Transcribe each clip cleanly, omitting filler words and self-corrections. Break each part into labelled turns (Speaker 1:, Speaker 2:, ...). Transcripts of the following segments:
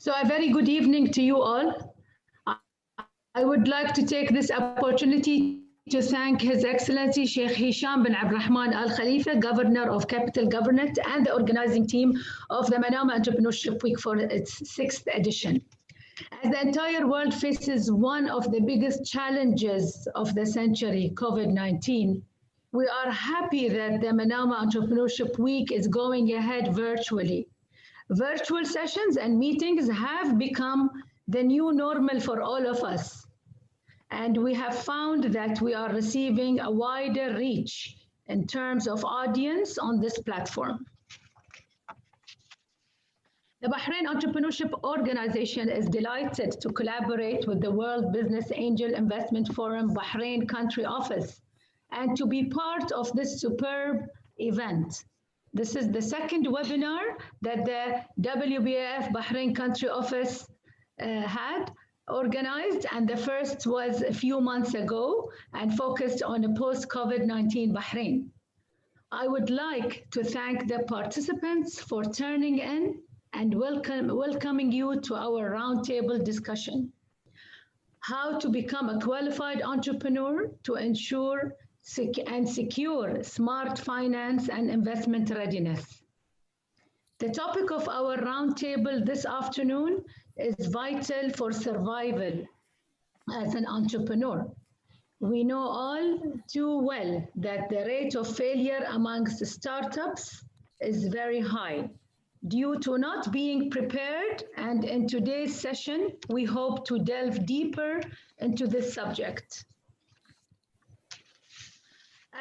Speaker 1: So a very good evening to you all. I would like to take this opportunity to thank His Excellency Sheikh Hisham bin Abdurrahman Al Khalifa, Governor of Capital Government, and the organizing team of the Manama Entrepreneurship Week for its sixth edition. As the entire world faces one of the biggest challenges of the century, COVID-19, we are happy that the Manama Entrepreneurship Week is going ahead virtually. Virtual sessions and meetings have become the new normal for all of us. And we have found that we are receiving a wider reach in terms of audience on this platform. The Bahrain Entrepreneurship Organization is delighted to collaborate with the World Business Angel Investment Forum Bahrain Country Office and to be part of this superb event. This is the second webinar that the WBS Bahrain Country Office had organized, and the first was a few months ago and focused on a post-COVID-19 Bahrain. I would like to thank the participants for turning in and welcoming you to our roundtable discussion. How to become a qualified entrepreneur to ensure and secure smart finance and investment readiness. The topic of our roundtable this afternoon is vital for survival as an entrepreneur. We know all too well that the rate of failure amongst startups is very high due to not being prepared, and in today's session, we hope to delve deeper into this subject.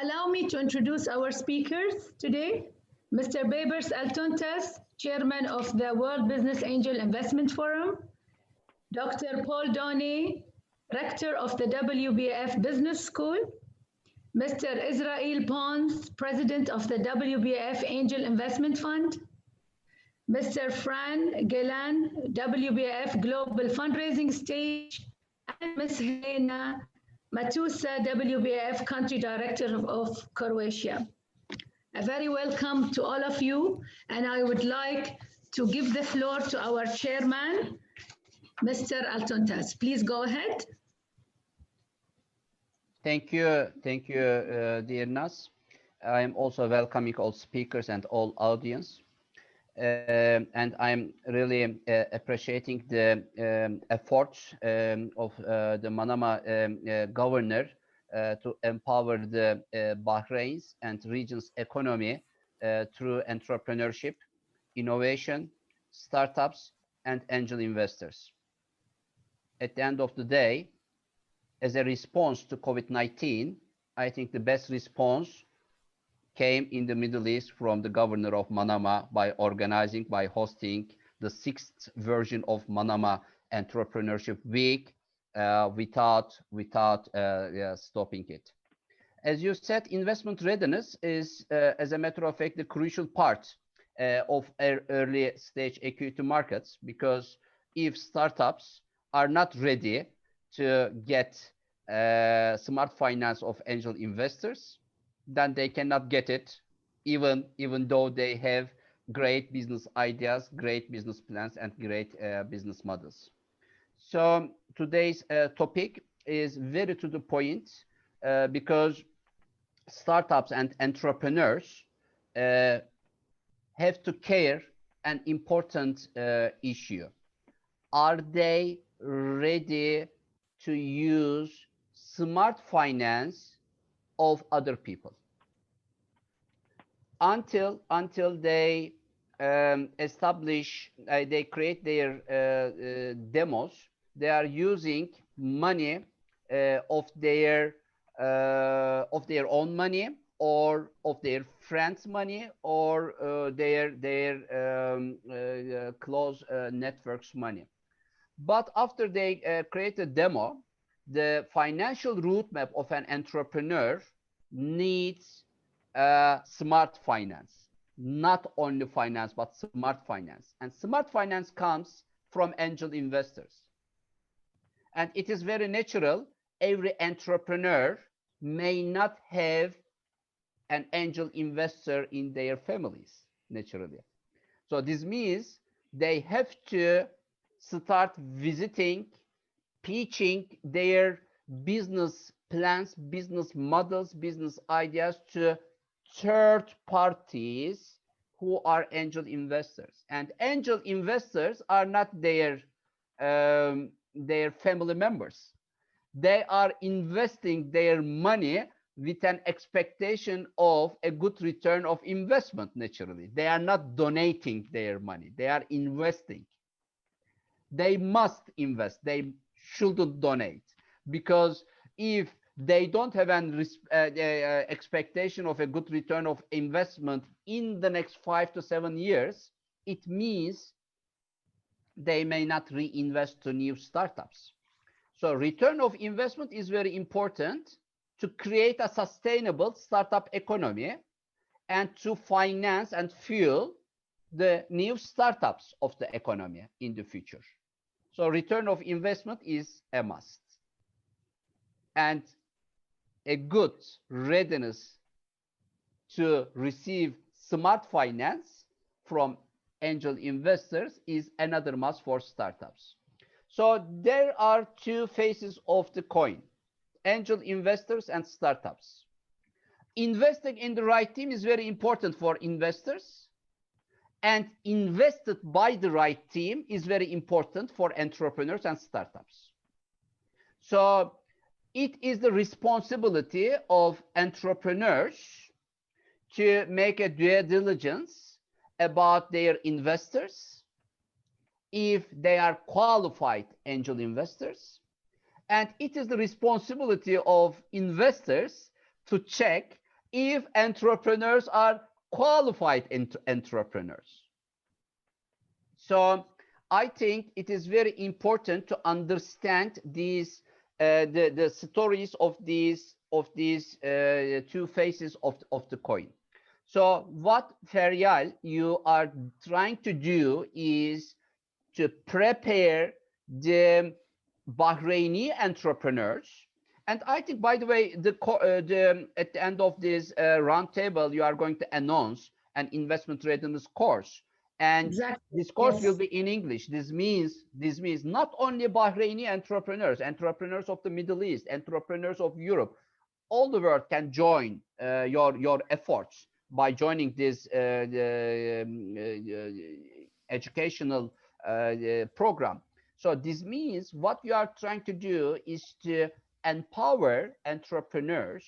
Speaker 1: Allow me to introduce our speakers today. Mr. Babers Altuntas, Chairman of the World Business Angel Investment Forum. Dr. Paul Donay, Rector of the WBF Business School. Mr. Israel Pons, President of the WBF Angel Investment Fund. Mr. Fran Gelan, WBF Global Fundraising Stage. And Ms. Helena Matusa, WBF Country Director of Croatia. A very welcome to all of you, and I would like to give the floor to our chairman, Mr. Altuntas. Please go ahead.
Speaker 2: Thank you, dear Nas. I am also welcoming all speakers and all audience. And I'm really appreciating the efforts of the Manama governor to empower the Bahrain's and region's economy through entrepreneurship, innovation, startups, and angel investors. At the end of the day, as a response to COVID-19, I think the best response came in the Middle East from the governor of Manama by hosting the sixth version of Manama Entrepreneurship Week without stopping it. As you said, investment readiness is, as a matter of fact, the crucial part of early stage equity markets, because if startups are not ready to get smart finance of angel investors, then they cannot get it, even though they have great business ideas, great business plans, and great business models. So today's topic is very to the point because startups and entrepreneurs have to care an important issue. Are they ready to use smart finance of other people? Until they they create their demos, they are using money of their own money, or of their friends' money, or their close networks' money. But after they create a demo, the financial roadmap of an entrepreneur needs smart finance. Not only finance, but smart finance. And smart finance comes from angel investors. And it is very natural, every entrepreneur may not have an angel investor in their families, naturally. So this means they have to start visiting, pitching their business plans, business models, business ideas to third parties who are angel investors. And angel investors are not their family members. They are investing their money with an expectation of a good return of investment. Naturally, they are not donating their money, they are investing. They must invest, they shouldn't donate, because if they don't have an expectation of a good return of investment in the next 5 to 7 years, it means they may not reinvest to new startups. So return of investment is very important to create a sustainable startup economy and to finance and fuel the new startups of the economy in the future. So return of investment is a must. And a good readiness to receive smart finance from angel investors is another must for startups. So there are two faces of the coin: angel investors and startups. Investing in the right team is very important for investors, and invested by the right team is very important for entrepreneurs and startups. So it is the responsibility of entrepreneurs to make a due diligence about their investors, if they are qualified angel investors, and it is the responsibility of investors to check if entrepreneurs are qualified entrepreneurs. So I think it is very important to understand these the stories of these two faces of the coin. So what, Feryal, you are trying to do is to prepare the Bahraini entrepreneurs. And I think, by the way, at the end of this roundtable, you are going to announce an investment readiness course. And
Speaker 1: exactly.
Speaker 2: this course
Speaker 1: Yes.
Speaker 2: will be in English. This means not only Bahraini entrepreneurs, entrepreneurs of the Middle East, entrepreneurs of Europe, all the world can join your efforts by joining this educational program. So this means what you are trying to do is to empower entrepreneurs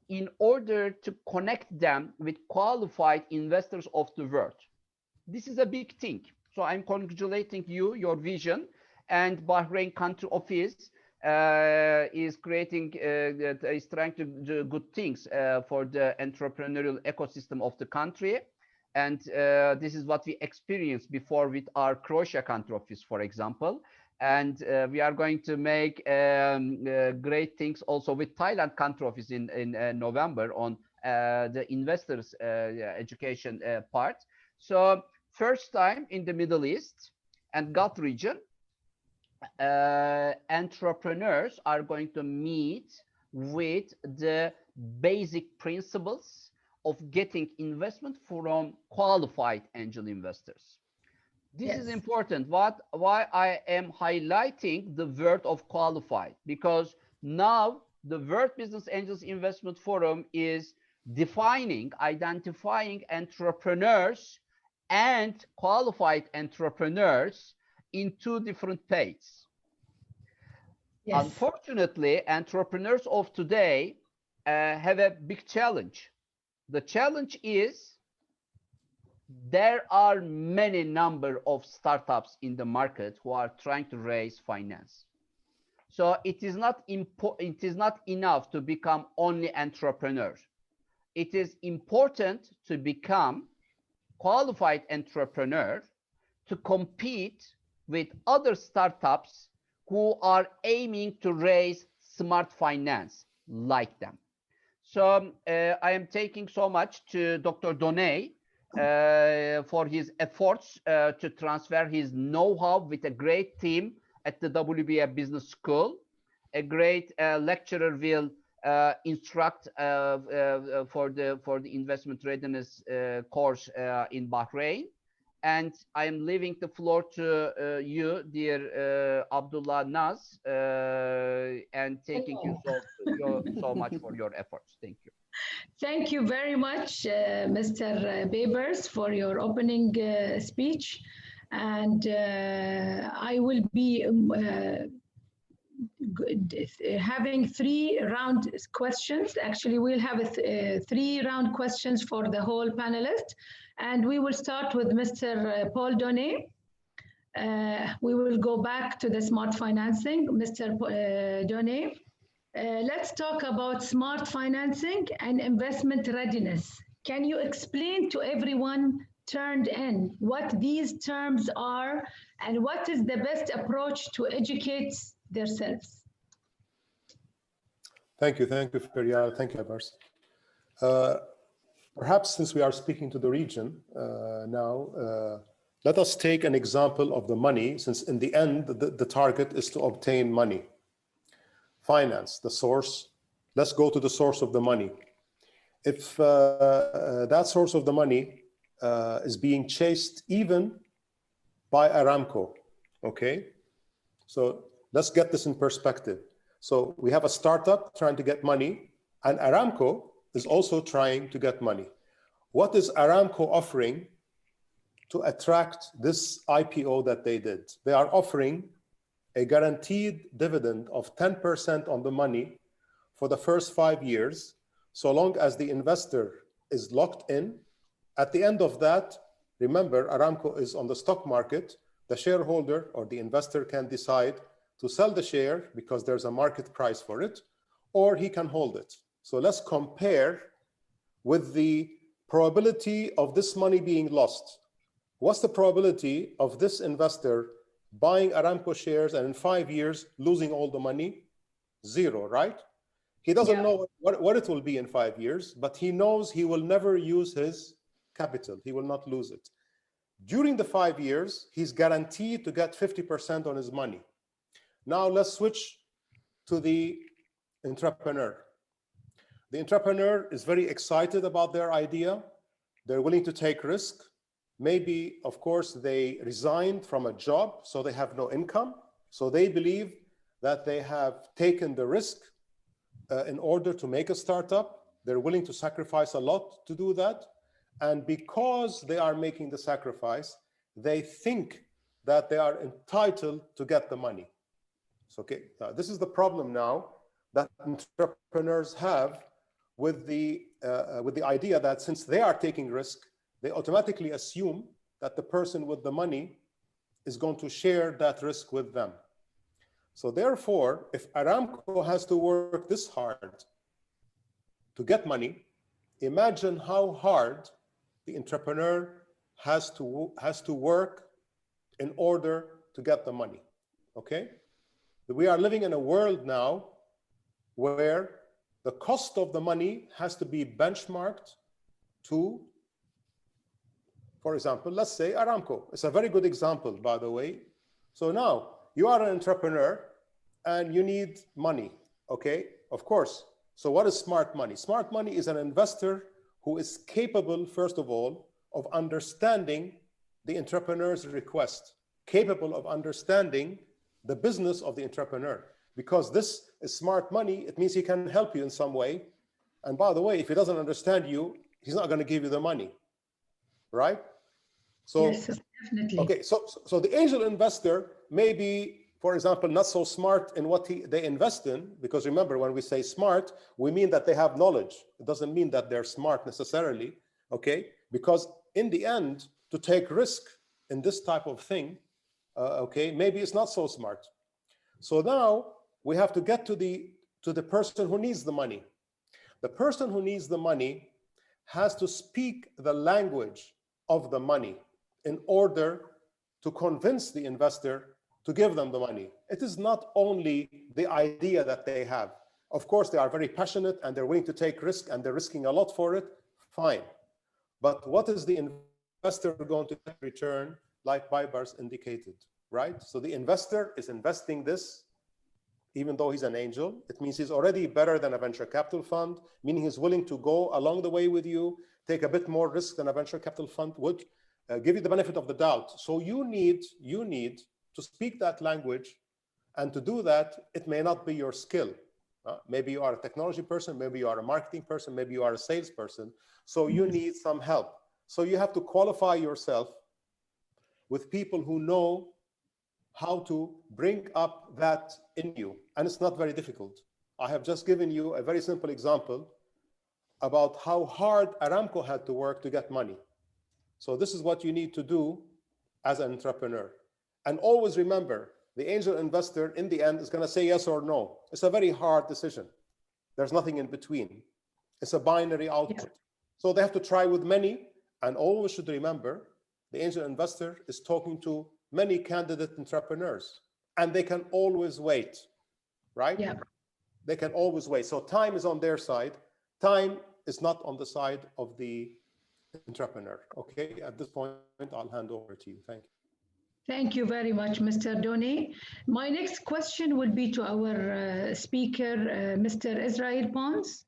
Speaker 2: in order to connect them with qualified investors of the world. This is a big thing. So I'm congratulating you, your vision, and Bahrain country office is creating, is trying to do good things for the entrepreneurial ecosystem of the country. And this is what we experienced before with our Croatia country office, for example. And we are going to make great things also with Thailand country office in November on the investors education part. So first time in the Middle East and Gulf region, entrepreneurs are going to meet with the basic principles of getting investment from qualified angel investors. This is important. Why I am highlighting the word of qualified? Because now the World Business Angels Investment Forum is defining, identifying entrepreneurs and qualified entrepreneurs in two different paths. Yes. Unfortunately, entrepreneurs of today have a big challenge. The challenge is there are many number of startups in the market who are trying to raise finance. So it is not enough to become only entrepreneur. It is important to become qualified entrepreneur to compete with other startups who are aiming to raise smart finance like them. So I am taking so much to Dr. Donay for his efforts to transfer his know-how with a great team at the WBS Business School. A great lecturer will instruct for the investment readiness course in Bahrain. And I'm leaving the floor to you, dear Abdullah Naz, and thanking you so much for your efforts. Thank you.
Speaker 1: Thank you very much, Mr. Babers, for your opening speech. And I will be having 3-round questions. Actually, we'll have 3-round questions for the whole panelist. And we will start with Mr. Paul Donnet. We will go back to the smart financing. Mr. Donnet, let's talk about smart financing and investment readiness. Can you explain to everyone turned in what these terms are and what is the best approach to educate themselves?
Speaker 3: Thank you, Feryal. Thank you, Abbas. Perhaps since we are speaking to the region now, let us take an example of the money, since in the end, the target is to obtain money. Finance, the source. Let's go to the source of the money. If that source of the money is being chased even by Aramco, okay? So let's get this in perspective. So we have a startup trying to get money, and Aramco is also trying to get money. What is Aramco offering to attract this IPO that they did? They are offering a guaranteed dividend of 10% on the money for the first 5 years, so long as the investor is locked in. At the end of that, remember, Aramco is on the stock market. The shareholder or the investor can decide to sell the share because there's a market price for it, or he can hold it. So let's compare with the probability of this money being lost. What's the probability of this investor buying Aramco shares and in 5 years losing all the money? 0, right? He doesn't know what it will be in 5 years, but he knows he will never use his capital. He will not lose it. During the 5 years, he's guaranteed to get 50% on his money. Now let's switch to the entrepreneur. The entrepreneur is very excited about their idea. They're willing to take risk. Maybe, of course, they resigned from a job, so they have no income. So they believe that they have taken the risk in order to make a startup. They're willing to sacrifice a lot to do that. And because they are making the sacrifice, they think that they are entitled to get the money. So, okay, this is the problem now that entrepreneurs have with the idea that since they are taking risk, they automatically assume that the person with the money is going to share that risk with them. So therefore, if Aramco has to work this hard to get money, imagine how hard the entrepreneur has to work in order to get the money, okay? We are living in a world now where the cost of the money has to be benchmarked to, for example, let's say Aramco. It's a very good example, by the way. So now you are an entrepreneur and you need money, okay? Of course. So what is smart money? Smart money is an investor who is capable, first of all, of understanding the entrepreneur's request, capable of understanding the business of the entrepreneur. Because this is smart money, it means he can help you in some way. And by the way, if he doesn't understand you, he's not going to give you the money, right? So,
Speaker 1: yes, definitely.
Speaker 3: Okay, so the angel investor may be, for example, not so smart in what they invest in, because remember, when we say smart, we mean that they have knowledge. It doesn't mean that they're smart necessarily, okay? Because in the end, to take risk in this type of thing, okay, maybe it's not so smart. So now we have to get to the person who needs the money. The person who needs the money has to speak the language of the money in order to convince the investor to give them the money. It is not only the idea that they have. Of course, they are very passionate and they're willing to take risk and they're risking a lot for it, fine. But what is the investor going to get in return, like Baibars indicated, right? So the investor is investing this, even though he's an angel. It means he's already better than a venture capital fund, meaning he's willing to go along the way with you, take a bit more risk than a venture capital fund would. give you the benefit of the doubt. So you need to speak that language, and to do that, it may not be your skill. Maybe you are a technology person, maybe you are a marketing person, maybe you are a salesperson. So you need some help. So you have to qualify yourself with people who know how to bring up that in you. And it's not very difficult. I have just given you a very simple example about how hard Aramco had to work to get money. So this is what you need to do as an entrepreneur. And always remember, the angel investor in the end is going to say yes or no. It's a very hard decision. There's nothing in between. It's a binary output. Yeah. So they have to try with many, and always should remember, the angel investor is talking to many candidate entrepreneurs, and they can always wait, right?
Speaker 1: Yeah.
Speaker 3: They can always wait. So time is on their side. Time is not on the side of the entrepreneur. Okay, at this point, I'll hand over to you. Thank you.
Speaker 1: Thank you very much, Mr. Doni. My next question will be to our speaker, Mr. Israel Pons.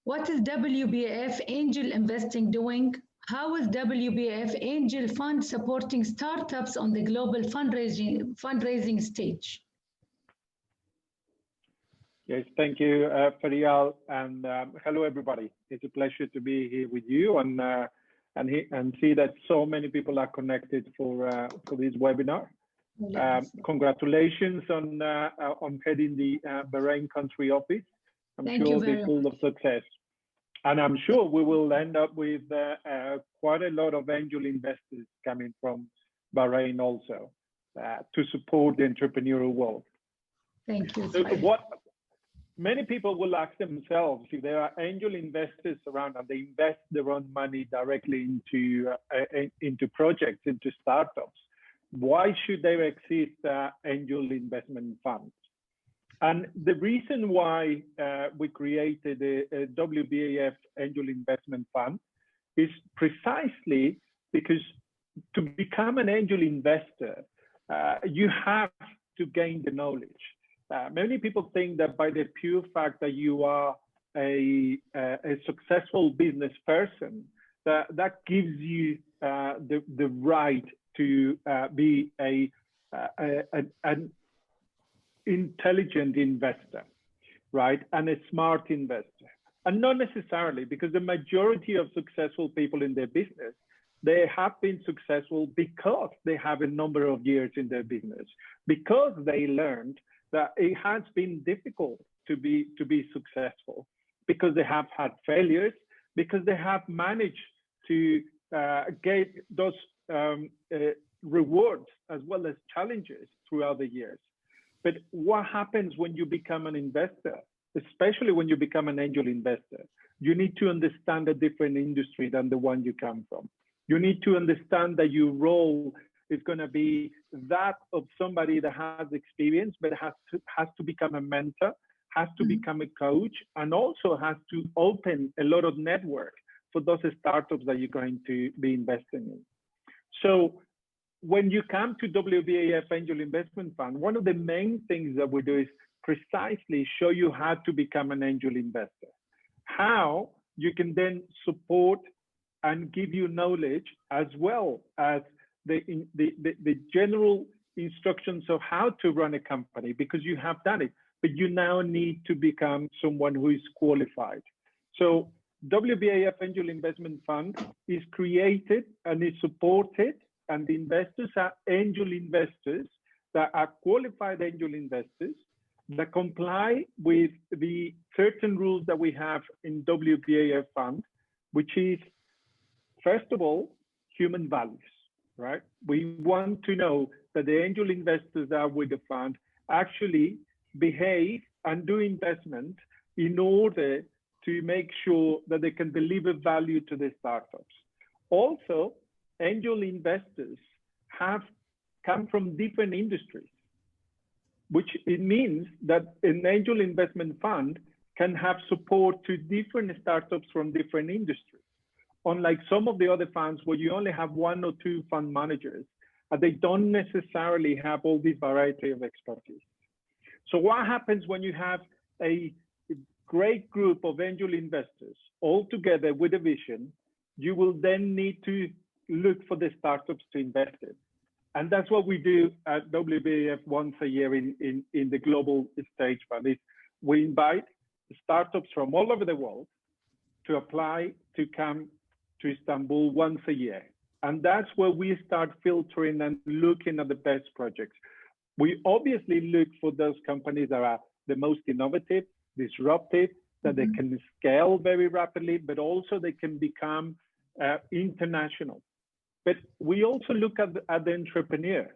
Speaker 1: What is WBF Angel Investing doing? How is WBF Angel Fund supporting startups on the global fundraising stage?
Speaker 4: Yes, thank you, Farial, and hello, everybody. It's a pleasure to be here with you and see that so many people are connected for this webinar. Yes. Congratulations on heading the Bahrain country office. I'm sure it'll be full of success. And I'm sure we will end up with quite a lot of angel investors coming from Bahrain also to support the entrepreneurial world.
Speaker 1: Thank you.
Speaker 4: So what many people will ask themselves, if there are angel investors around and they invest their own money directly into projects, into startups, why should they exist angel investment funds? And the reason why we created a WBAF Angel Investment Fund is precisely because to become an angel investor, you have to gain the knowledge. Many people think that by the pure fact that you are a successful business person, that gives you the right to be an intelligent investor, right? And a smart investor. And not necessarily, because the majority of successful people in their business, they have been successful because they have a number of years in their business, because they learned that it has been difficult to be successful, because they have had failures, because they have managed to get those rewards as well as challenges throughout the years. But what happens when you become an investor, especially when you become an angel investor? You need to understand a different industry than the one you come from. You need to understand that your role is going to be that of somebody that has experience, but has to become a mentor, has to become a coach, and also has to open a lot of network for those startups that you're going to be investing in. So when you come to WBAF Angel Investment Fund, one of the main things that we do is precisely show you how to become an angel investor, how you can then support and give you knowledge, as well as the general instructions of how to run a company, because you have done it, but you now need to become someone who is qualified. So WBAF Angel Investment Fund is created and is supported, and the investors are angel investors that are qualified angel investors that comply with the certain rules that we have in WBAF Fund, which is, first of all, human values, right? We want to know that the angel investors that are with the fund actually behave and do investment in order to make sure that they can deliver value to the startups. Also, angel investors have come from different industries, which it means that an angel investment fund can have support to different startups from different industries. Unlike some of the other funds where you only have one or two fund managers, and they don't necessarily have all this variety of expertise. So what happens when you have a great group of angel investors all together with a vision? You will then need to look for the startups to invest in. And that's what we do at WBS once a year in the global stage fund. We invite startups from all over the world to apply to come to Istanbul once a year. And that's where we start filtering and looking at the best projects. We obviously look for those companies that are the most innovative, disruptive, that they can scale very rapidly, but also they can become international. But we also look at the entrepreneur.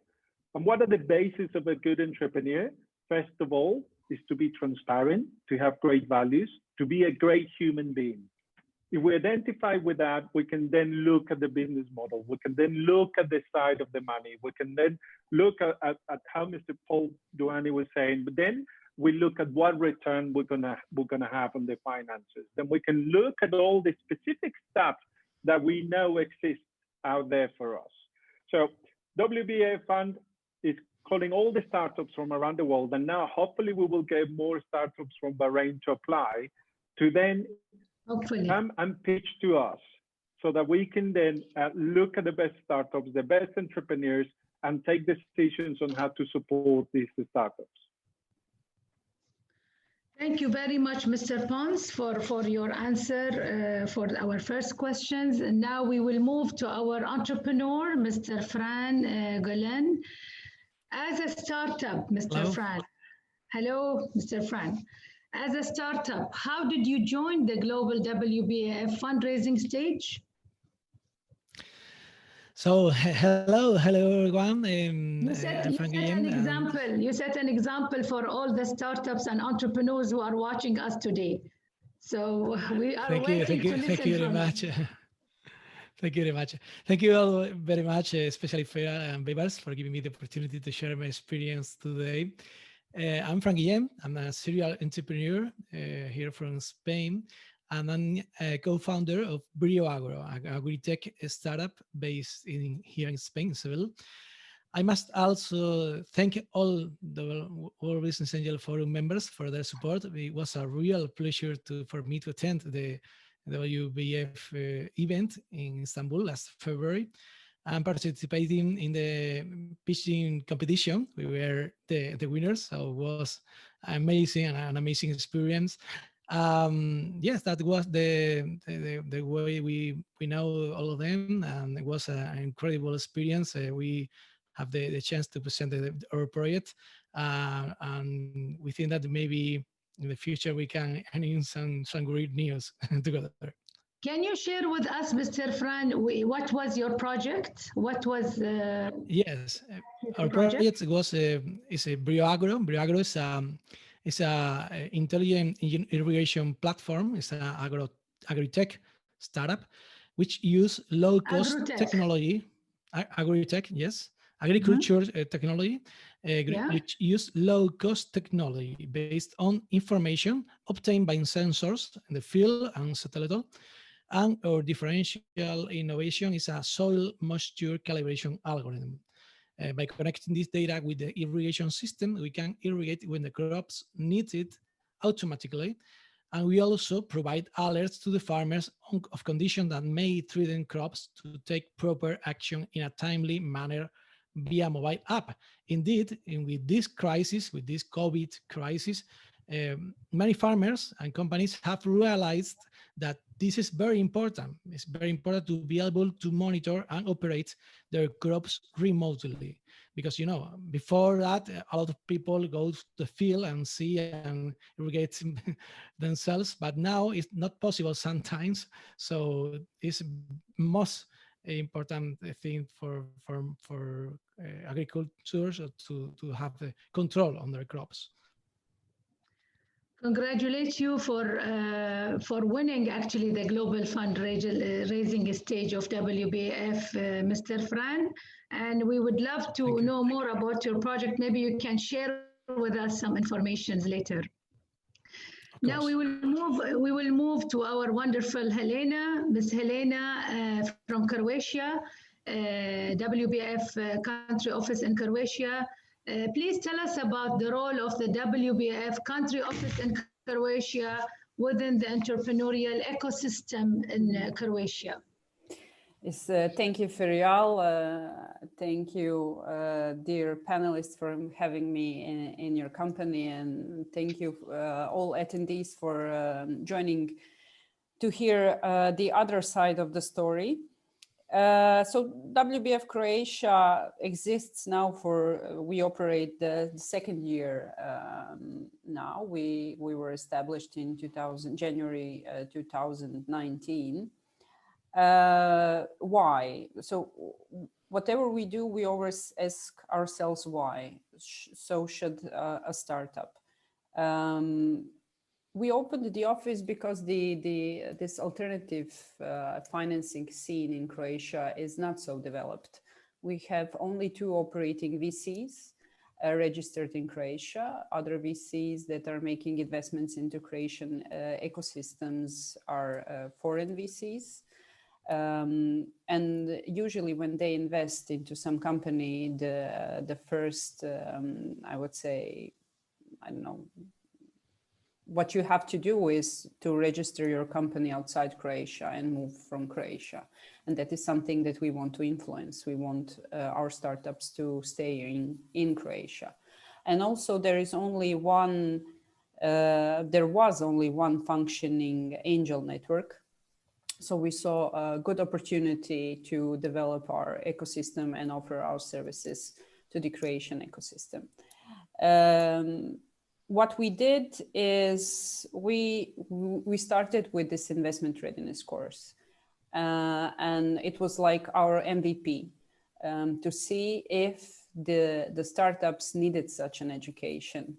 Speaker 4: And what are the bases of a good entrepreneur? First of all, is to be transparent, to have great values, to be a great human being. If we identify with that, we can then look at the business model. We can then look at the side of the money. We can then look at how Mr. Paul Duani was saying, but then we look at what return we're gonna have on the finances. Then we can look at all the specific stuff that we know exists out there for us. So WBA Fund is calling all the startups from around the world, and now hopefully we will get more startups from Bahrain to apply to then come and pitch to us, so that we can then look at the best startups, the best entrepreneurs, and take decisions on how to support these startups.
Speaker 1: Thank you very much, Mr. Pons, for your answer for our first questions. And now we will move to our entrepreneur, Mr. Fran Golan. As a startup, Mr.
Speaker 5: Hello.
Speaker 1: Fran. Hello, Mr. Fran. As a startup, how did you join the global WBAF fundraising stage?
Speaker 5: So hello everyone.
Speaker 1: You set an example for all the startups and entrepreneurs who are watching us today. So we are waiting to listen.
Speaker 5: Thank you very much. Thank you very much. Thank you all very much, especially Freya and Bebas, for giving me the opportunity to share my experience today. I'm Fran Guillem. I'm a serial entrepreneur here from Spain, and I'm a co-founder of BrioAgro, an agri-tech startup based here in Spain, Seville. I must also thank all the World Business Angel Forum members for their support. It was a real pleasure for me to attend the WBF event in Istanbul last February. I'm participating in the pitching competition. We were the winners, so it was amazing and an amazing experience. Yes, that was the way we know all of them, and it was an incredible experience. We have the chance to present our project, and we think that maybe in the future we can earn some great news together.
Speaker 1: Can you share with us, Mr. Fran, what was your project? What was
Speaker 5: yes, our project was is a BrioAgro. BrioAgro is a intelligent irrigation platform. It's an agri-tech startup which use low-cost technology. Agri-tech, yes, agriculture technology, which use low-cost technology based on information obtained by sensors in the field and satellite. And our differential innovation is a soil moisture calibration algorithm. By connecting this data with the irrigation system, we can irrigate when the crops need it automatically. And we also provide alerts to the farmers of conditions that may threaten crops to take proper action in a timely manner via mobile app. Indeed, with this crisis, with this COVID crisis, many farmers and companies have realized that this is very important. It's very important to be able to monitor and operate their crops remotely. Because, you know, before that, a lot of people go to the field and see and irrigate themselves, but now it's not possible sometimes. So it's most important thing for agricultures to have the control on their crops.
Speaker 1: Congratulate you for winning actually the global fundraising stage of WBF, Mr. Fran. And we would love to know more about your project. Maybe you can share with us some information later. Now we will move to our wonderful Helena, Ms. Helena from Croatia, WBF country office in Croatia. Please tell us about the role of the WBF country office in Croatia within the entrepreneurial ecosystem in Croatia.
Speaker 6: Yes, thank you, Ferial. Thank you, dear panelists, for having me in your company, and thank you all attendees for joining to hear the other side of the story. So WBF Croatia exists now we operate the second year now. We were established in January 2019. Why? So whatever we do, we always ask ourselves why. So should a startup. We opened the office because this alternative financing scene in Croatia is not so developed. We have only 2 operating VCs registered in Croatia. Other VCs that are making investments into Croatian ecosystems are foreign VCs. And usually when they invest into some company, the first, I would say, I don't know, what you have to do is to register your company outside Croatia and move from Croatia. And that is something that we want to influence. We want our startups to stay in Croatia. And also there was only one functioning angel network. So we saw a good opportunity to develop our ecosystem and offer our services to the Croatian ecosystem. What we did is we started with this investment readiness course, and it was like our MVP to see if the startups needed such an education,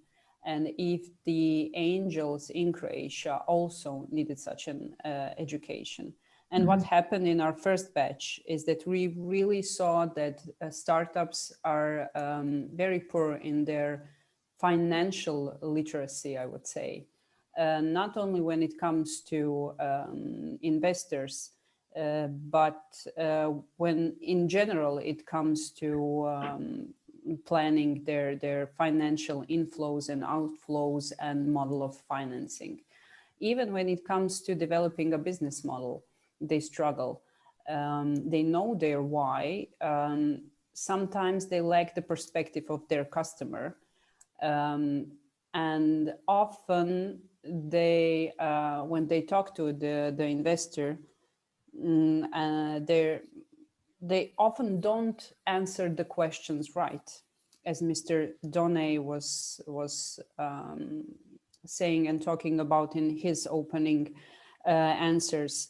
Speaker 6: and if the angels in Croatia also needed such an education. And what happened in our first batch is that we really saw that startups are very poor in their financial literacy, I would say, not only when it comes to investors, but when in general it comes to planning their financial inflows and outflows and model of financing. Even when it comes to developing a business model, they struggle. They know their why. Sometimes they lack the perspective of their customer. And often they, when they talk to the investor, they often don't answer the questions right, as Mr. Donay was saying and talking about in his opening answers.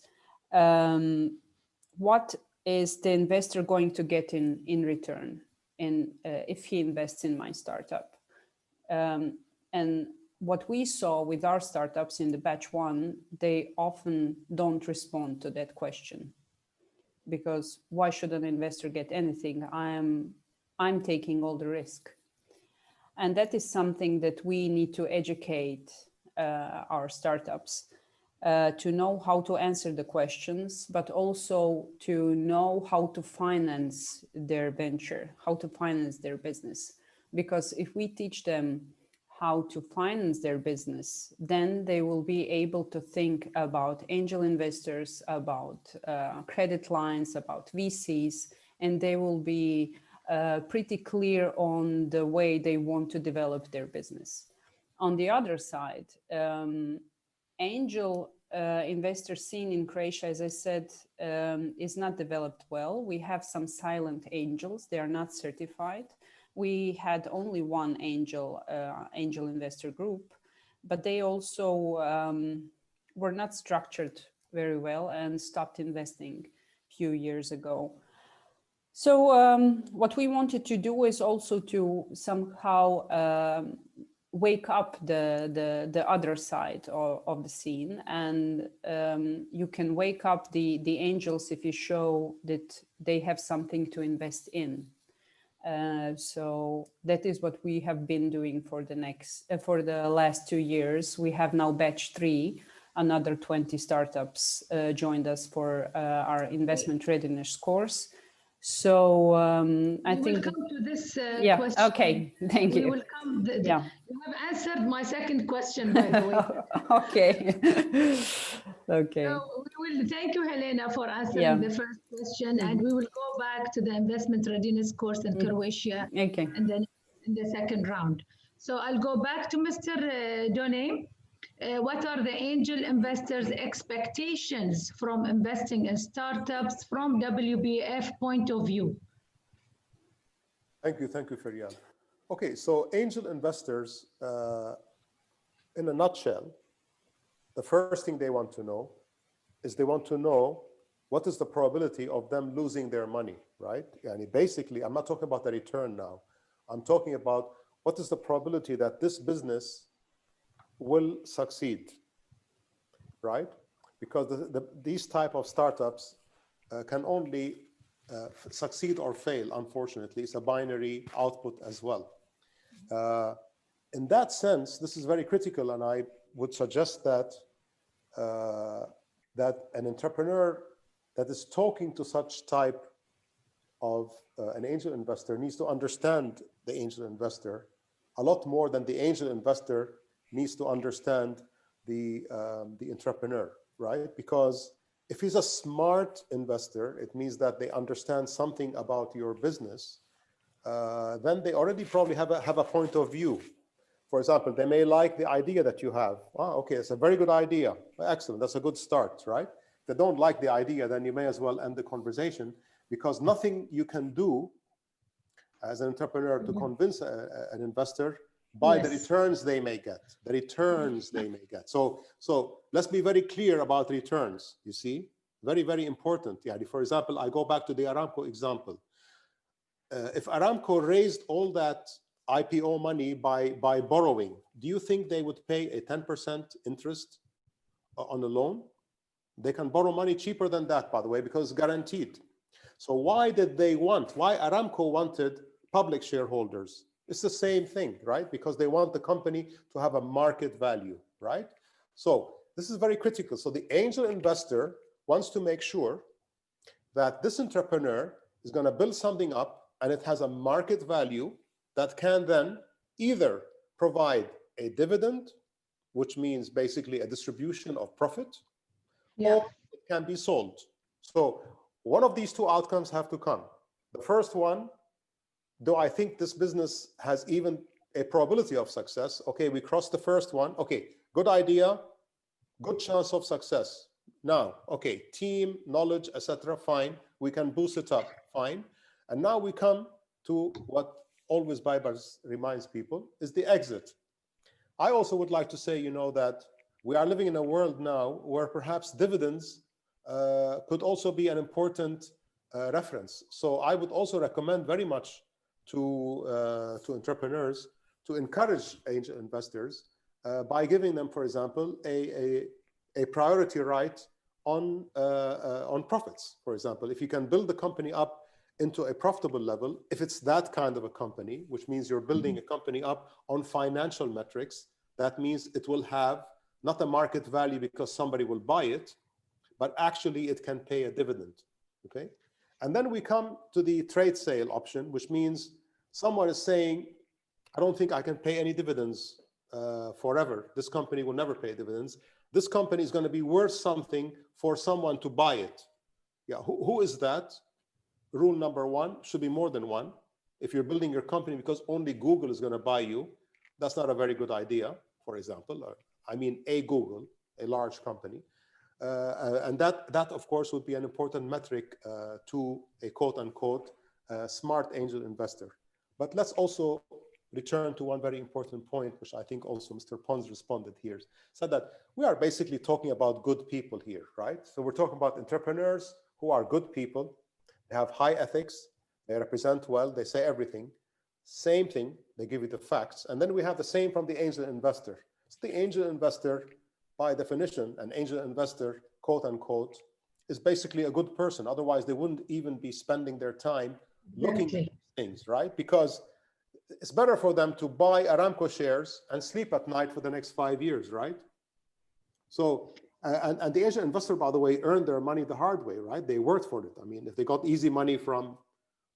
Speaker 6: What is the investor going to get in return if he invests in my startup? And what we saw with our startups in the batch 1, they often don't respond to that question. Because why should an investor get anything? I'm taking all the risk. And that is something that we need to educate our startups to know how to answer the questions, but also to know how to finance their venture, how to finance their business. Because if we teach them how to finance their business, then they will be able to think about angel investors, about credit lines, about VCs, and they will be pretty clear on the way they want to develop their business. On the other side, angel investor scene in Croatia, as I said, is not developed well. We have some silent angels. They are not certified. We had only one angel investor group, but they also were not structured very well and stopped investing a few years ago. So what we wanted to do is also to somehow wake up the other side of the scene, and you can wake up the angels if you show that they have something to invest in. So that is what we have been doing for the last 2 years. We have now batch 3, another 20 startups joined us for our investment readiness course. So I
Speaker 1: we
Speaker 6: think
Speaker 1: will come to this
Speaker 6: yeah,
Speaker 1: question.
Speaker 6: okay, thank you.
Speaker 1: We will come.
Speaker 6: Yeah.
Speaker 1: You have answered my second question, by the way.
Speaker 6: Okay. Okay.
Speaker 1: So we will thank you, Helena, for answering the first question, and we will go back to the investment readiness course in Croatia,
Speaker 6: Okay.
Speaker 1: and then in the second round. So I'll go back to Mr. Done. What are the angel investors' expectations from investing in startups from WBF point of view?
Speaker 3: Thank you, Farian. Okay, so angel investors, in a nutshell, the first thing they want to know is they want to know what is the probability of them losing their money, right? And basically, I'm not talking about the return now. I'm talking about what is the probability that this business will succeed, right? Because these type of startups can only succeed or fail, unfortunately. It's a binary output as well. In that sense, this is very critical, and I would suggest that that an entrepreneur that is talking to such type of an angel investor needs to understand the angel investor a lot more than the angel investor needs to understand the entrepreneur, right? Because if he's a smart investor, it means that they understand something about your business. Then they already probably have a point of view. For example, they may like the idea that you have. Oh, okay, it's a very good idea. Excellent, that's a good start, right? If they don't like the idea, then you may as well end the conversation, because nothing you can do as an entrepreneur to convince an investor by the returns they may get, So let's be very clear about returns, you see? Very, very important. Yeah. For example, I go back to the Aramco example. If Aramco raised all that IPO money by borrowing, do you think they would pay a 10% interest on a loan? They can borrow money cheaper than that, by the way, because it's guaranteed. So why Aramco wanted public shareholders? It's the same thing, right? Because they want the company to have a market value, right? So this is very critical. So the angel investor wants to make sure that this entrepreneur is going to build something up and it has a market value that can then either provide a dividend, which means basically a distribution of profit, or it can be sold. So one of these two outcomes have to come. The first one, do I think this business has even a probability of success? Okay, we crossed the first one. Okay, good idea, good chance of success. Now, okay, team, knowledge, etc. Fine. We can boost it up. Fine. And now we come to what always Baibars reminds people is the exit. I also would like to say, that we are living in a world now where perhaps dividends could also be an important reference. So I would also recommend very much to entrepreneurs to encourage angel investors by giving them, for example, a priority right on profits. For example, if you can build the company up into a profitable level, if it's that kind of a company, which means you're building a company up on financial metrics, that means it will have not a market value because somebody will buy it, but actually it can pay a dividend, okay? And then we come to the trade sale option, which means someone is saying, I don't think I can pay any dividends forever. This company will never pay dividends. This company is going to be worth something for someone to buy it. Yeah, who is that? Rule number one, should be more than one. If you're building your company because only Google is going to buy you, that's not a very good idea, for example. I mean, a Google, a large company. And that, of course, would be an important metric to a quote-unquote smart angel investor. But let's also return to one very important point, which I think also Mr. Pons responded here, said that we are basically talking about good people here, right? So we're talking about entrepreneurs who are good people. They have high ethics, they represent well, they say everything. Same thing, they give you the facts. And then we have the same from the angel investor. So the angel investor, by definition, an angel investor, quote unquote, is basically a good person. Otherwise, they wouldn't even be spending their time looking at these things, right? Because it's better for them to buy Aramco shares and sleep at night for the next 5 years, right? So, and the angel investor, by the way, earned their money the hard way, right? They worked for it. I mean, if they got easy money from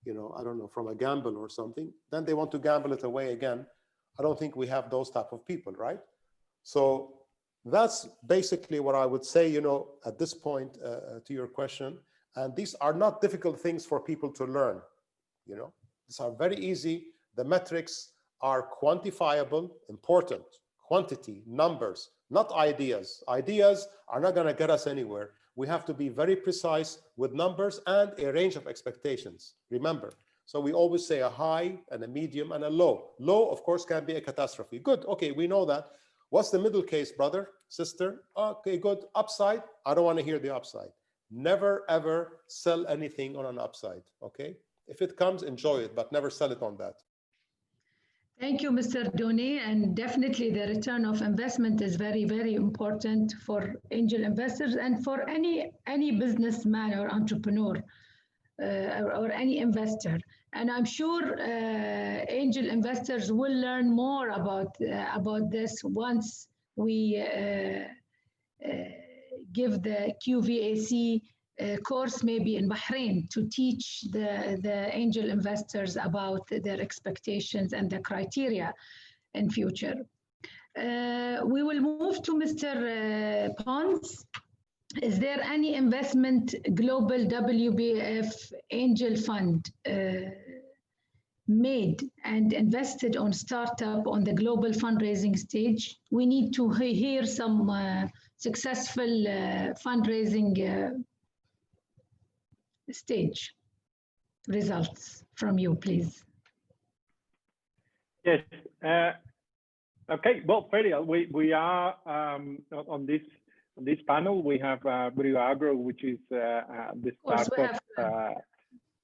Speaker 3: you know, I don't know, from a gamble or something, then they want to gamble it away again. I don't think we have those type of people, right? So that's basically what I would say, you know, at this point to your question. And these are not difficult things for people to learn, you know. These are very easy. The metrics are quantifiable, important, quantity, numbers, not ideas. Ideas are not going to get us anywhere. We have to be very precise with numbers and a range of expectations. Remember, so we always say a high and a medium and a low. Low, of course, can be a catastrophe. Good, okay, we know that. What's the middle case, brother, sister? Okay, good. Upside, I don't want to hear the upside. Never, ever sell anything on an upside, okay? If it comes, enjoy it, but never sell it on that.
Speaker 1: Thank you, Mr. Doni. And definitely the return of investment is very, very important for angel investors and for any businessman or entrepreneur or any investor. And I'm sure angel investors will learn more about this once we give the QVAC course maybe in Bahrain to teach the angel investors about their expectations and the criteria in future. We will move to Mr. Pons. Is there any investment global WBF angel fund made and invested on startup on the global fundraising stage? We need to hear some successful fundraising stage results from you, please.
Speaker 4: Yes. Okay. Well, Feria, we are on this panel. We have Brio Agro, which is the startup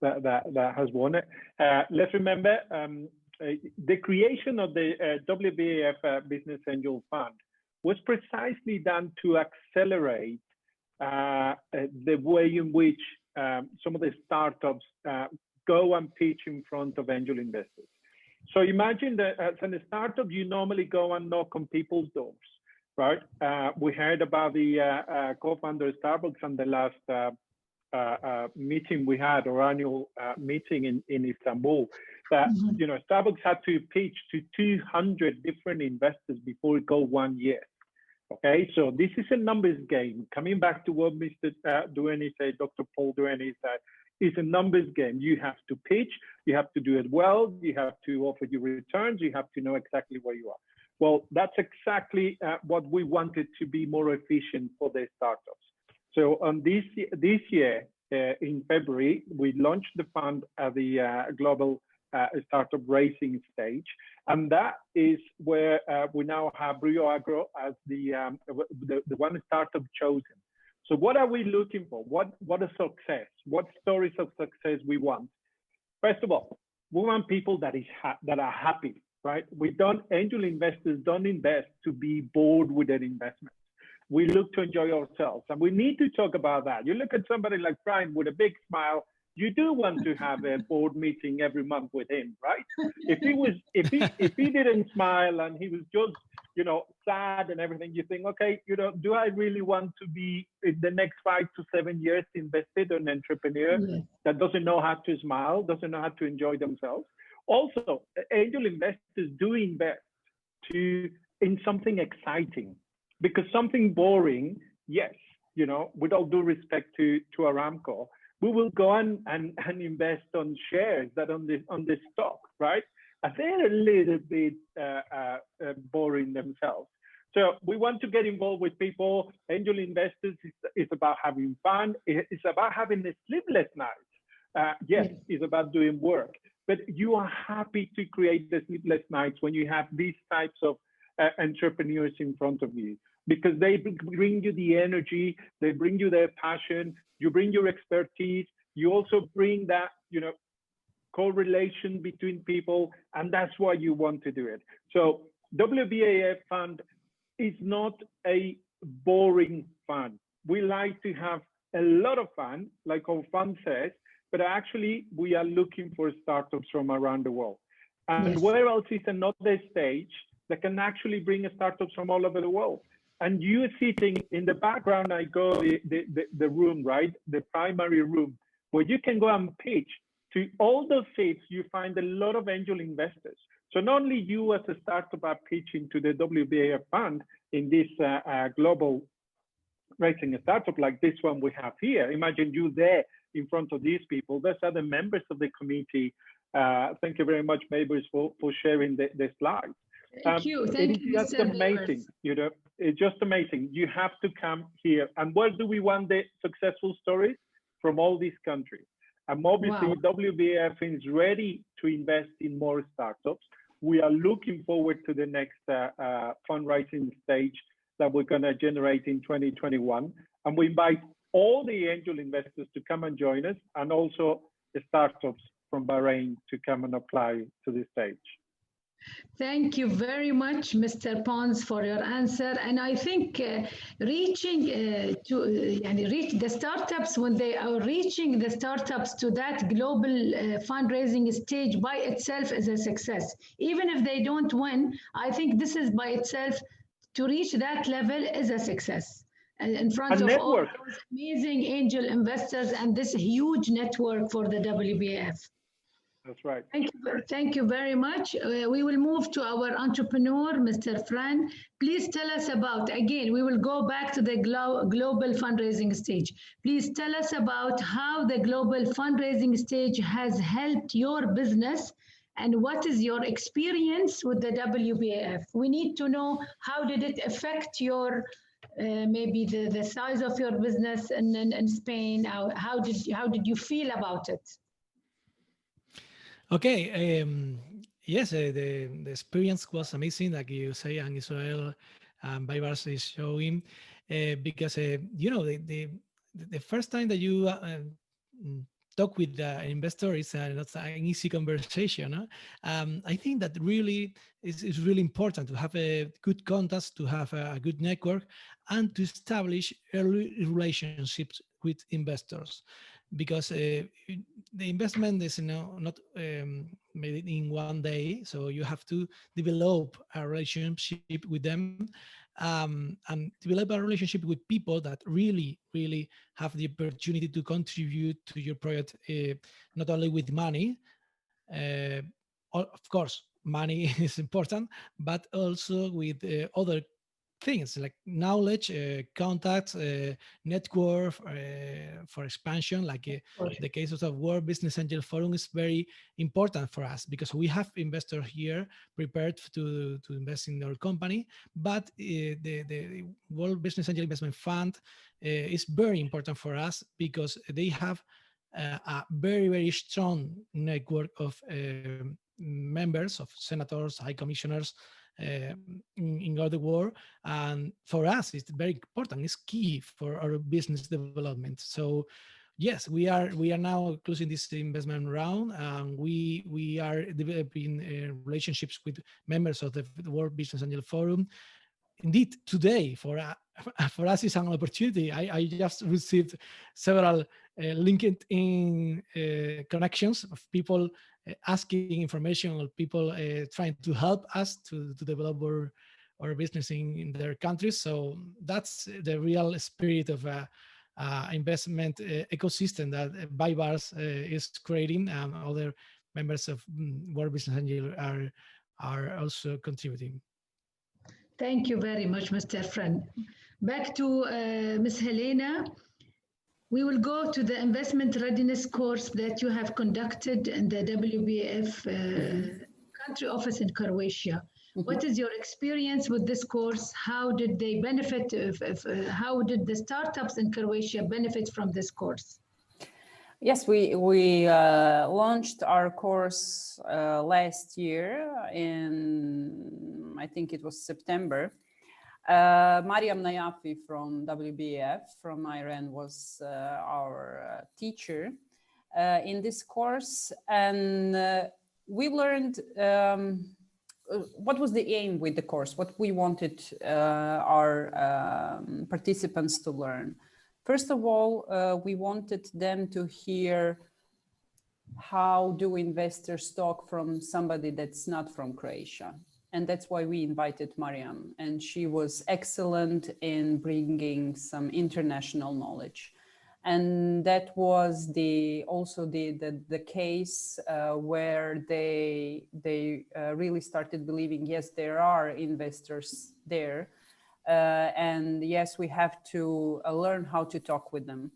Speaker 4: that has won it. Let's remember the creation of the WBF Business Angel Fund was precisely done to accelerate the way in which some of the startups go and pitch in front of angel investors. So imagine that as a startup, you normally go and knock on people's doors, right? We heard about the co-founder of Starbucks on the last meeting we had, or annual meeting in Istanbul, that you know, Starbucks had to pitch to 200 different investors before it go 1 year. Okay, so this is a numbers game. Coming back to what Mr. Dueni said, Dr. Paul Dueni said, it's a numbers game. You have to pitch, you have to do it well, you have to offer your returns, you have to know exactly where you are. Well, that's exactly what we wanted to be more efficient for the startups. So on this year, in February, we launched the fund at the global startup racing stage. And that is where we now have Brio Agro as the one startup chosen. So what are we looking for? What a success? What stories of success we want? First of all, we want people that are happy, right? Angel investors don't invest to be bored with their investments. We look to enjoy ourselves, and we need to talk about that. You look at somebody like Brian with a big smile, you do want to have a board meeting every month with him, right? If he didn't smile and he was just, you know, sad and everything, you think, okay, you know, do I really want to be in the next 5 to 7 years invested in an entrepreneur that doesn't know how to smile, doesn't know how to enjoy themselves? Also, angel investors do invest in something exciting, because something boring, yes, you know, with all due respect to Aramco, we will go and invest on shares that on the stock, right? And they're a little bit boring themselves. So we want to get involved with people. Angel investors is about having fun. It's about having a sleepless night. Yes, it's about doing work. But you are happy to create the sleepless nights when you have these types of entrepreneurs in front of you, because they bring you the energy, they bring you their passion, you bring your expertise, you also bring that, you know, correlation between people, and that's why you want to do it. So WBAF fund is not a boring fund. We like to have a lot of fun, like our fund says, but actually we are looking for startups from around the world. And where else is another stage that can actually bring startups from all over the world? And you sitting in the background, the room, right? The primary room, where you can go and pitch to all those seats, you find a lot of angel investors. So not only you as a startup are pitching to the WBS fund in this global raising a startup like this one we have here. Imagine you there in front of these people. Those are the members of the committee. Thank you very much, Mabel, for sharing the slides.
Speaker 1: Thank you. Thank you,
Speaker 4: It's just amazing. You know, it's just amazing. You have to come here. And where do we want the successful stories? From all these countries. And obviously, wow. WBS is ready to invest in more startups. We are looking forward to the next fundraising stage that we're going to generate in 2021. And we invite all the angel investors to come and join us, and also the startups from Bahrain to come and apply to this stage.
Speaker 1: Thank you very much, Mr. Pons, for your answer. And I think reaching the startups, when they are reaching the startups to that global fundraising stage by itself is a success. Even if they don't win, I think this is by itself, to reach that level is a success. In front of all those amazing angel investors and this huge network for the WBS.
Speaker 4: That's right.
Speaker 1: Thank you very much. We will move to our entrepreneur, Mr. Fran. Please tell us about, again, we will go back to the global fundraising stage. Please tell us about how the global fundraising stage has helped your business and what is your experience with the WBF. We need to know how did it affect your, maybe the size of your business in Spain. How did you feel about it?
Speaker 5: Okay, yes, the experience was amazing, like you say, and Israel Baibars is showing, because you know the first time that you talk with the investor is not an easy conversation. Huh? I think that really is really important to have a good contacts, to have a good network, and to establish early relationships with investors. Because the investment is not made in one day, so you have to develop a relationship with them, and develop a relationship with people that really have the opportunity to contribute to your project, not only with money. Of course, money is important, but also with other things like knowledge, contacts, network for expansion, like the case of the World Business Angel Forum is very important for us because we have investors here prepared to invest in our company, but the World Business Angel Investment Fund is very important for us because they have a very strong network of members, of senators, high commissioners, in all the world, and for us it's very important. It's key for our business development. So yes, we are now closing this investment round, and we are developing relationships with members of the World Business Angel Forum. Indeed, today for us is an opportunity. I just received several LinkedIn connections of people asking information, or people trying to help us to develop our business in their countries. So that's the real spirit of investment ecosystem that Baibars is creating, and other members of World Business Angel are also contributing.
Speaker 1: Thank you very much, Mr. Fran. Back to Ms. Helena. We will go to the investment readiness course that you have conducted in the WBF country office in Croatia. What is your experience with this course? How did they benefit? How did the startups in Croatia benefit from this course?
Speaker 6: Yes, we launched our course last year in, I think it was September. Mariam Nayafi from WBF from Iran was our teacher in this course, and we learned what was the aim with the course, what we wanted our participants to learn. First of all, we wanted them to hear how do investors talk from somebody that's not from Croatia. And that's why we invited Mariam, and she was excellent in bringing some international knowledge. And that was also the case where they really started believing, yes, there are investors there, and yes, we have to learn how to talk with them.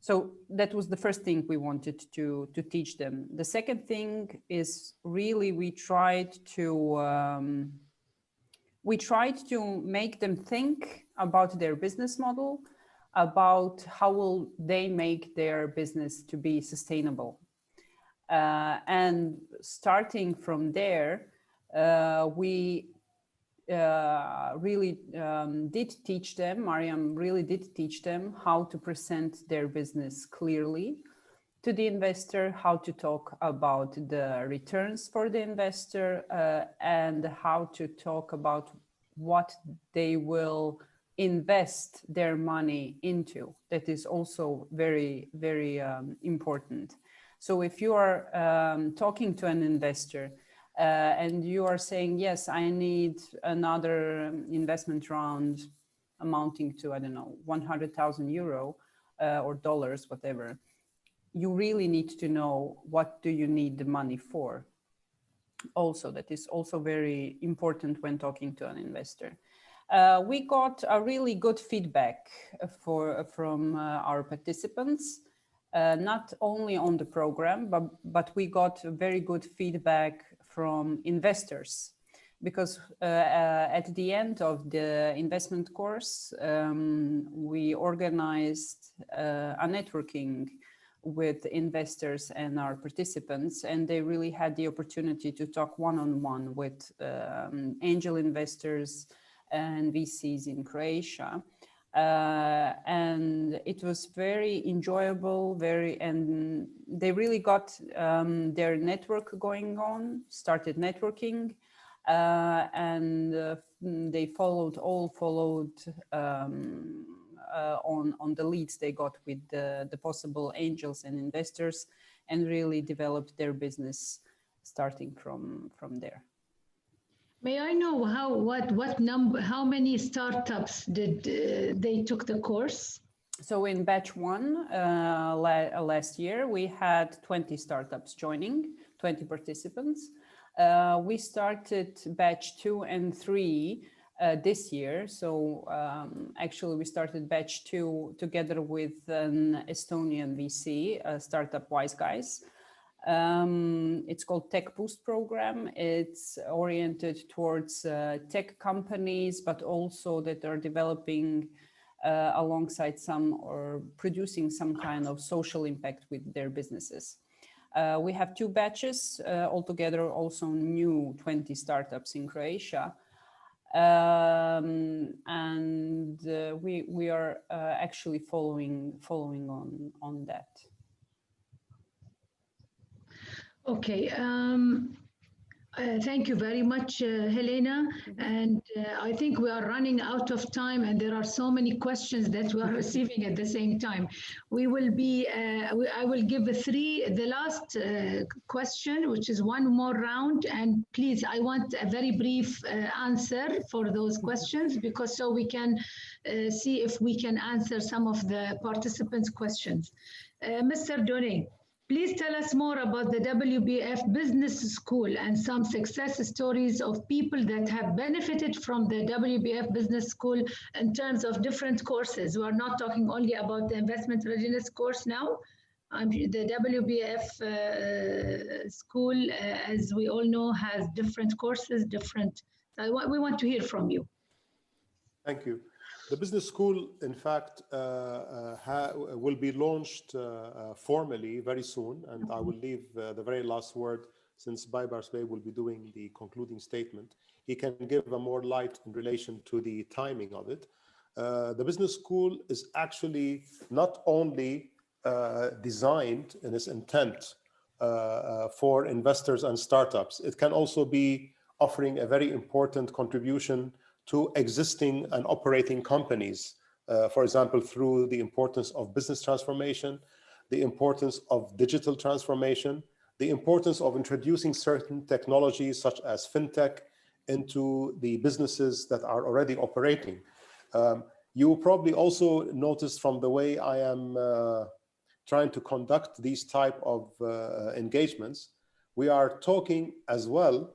Speaker 6: So that was the first thing we wanted to teach them. The second thing is really we tried to make them think about their business model, about how will they make their business to be sustainable. And starting from there, we really did teach them, Mariam really did teach them how to present their business clearly to the investor, how to talk about the returns for the investor, and how to talk about what they will invest their money into. That is also very, very important. So if you are talking to an investor and you are saying, yes, I need another investment round amounting to, I don't know, 100,000 euro or dollars, whatever, you really need to know what do you need the money for. Also, that is also very important when talking to an investor. We got a really good feedback from our participants, not only on the program, but we got very good feedback from investors, because at the end of the investment course, we organized a networking with investors and our participants, and they really had the opportunity to talk one-on-one with angel investors and VCs in Croatia. And it was very enjoyable, and they really got their network going on, started networking, and they followed on the leads they got with the possible angels and investors, and really developed their business starting from there.
Speaker 1: May I know how many startups did they took the course?
Speaker 6: So in batch 1 last year, we had 20 startups joining, 20 participants. We started batch 2 and 3 this year. So actually we started batch 2 together with an Estonian VC, startup Wise Guys. It's called Tech Boost program. It's oriented towards tech companies, but also that are developing alongside some or producing some kind of social impact with their businesses. We have 2 batches altogether, also new 20 startups in Croatia. And we are actually following on that.
Speaker 1: Okay. Thank you very much, Helena. And I think we are running out of time, and there are so many questions that we are receiving at the same time. I will give the last question, which is one more round. And please, I want a very brief answer for those questions, because so we can see if we can answer some of the participants' questions. Mr. Donet, please tell us more about the WBF Business School and some success stories of people that have benefited from the WBF Business School in terms of different courses. We are not talking only about the investment readiness course now. The WBF school, as we all know, has different courses, we want to hear from you.
Speaker 3: Thank you. The business school, in fact, will be launched formally very soon, and I will leave the very last word, since Baybars Bey will be doing the concluding statement. He can give a more light in relation to the timing of it. The business school is actually not only designed in its intent for investors and startups, it can also be offering a very important contribution to existing and operating companies, for example, through the importance of business transformation, the importance of digital transformation, the importance of introducing certain technologies such as fintech into the businesses that are already operating. You probably also noticed from the way I am trying to conduct these type of engagements, we are talking as well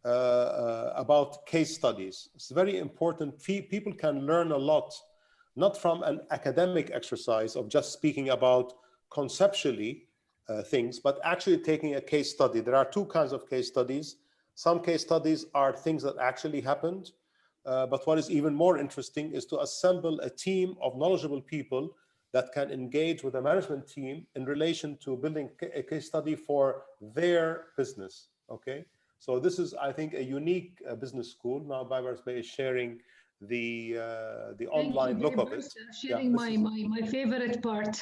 Speaker 3: about case studies. It's very important. People can learn a lot, not from an academic exercise of just speaking about conceptually things, but actually taking a case study. There are two kinds of case studies. Some case studies are things that actually happened, but what is even more interesting is to assemble a team of knowledgeable people that can engage with the management team in relation to building a case study for their business, okay? So this is, I think, a unique business school. Now, Bybers Bay is sharing the online look of it.
Speaker 1: Sharing my favorite part.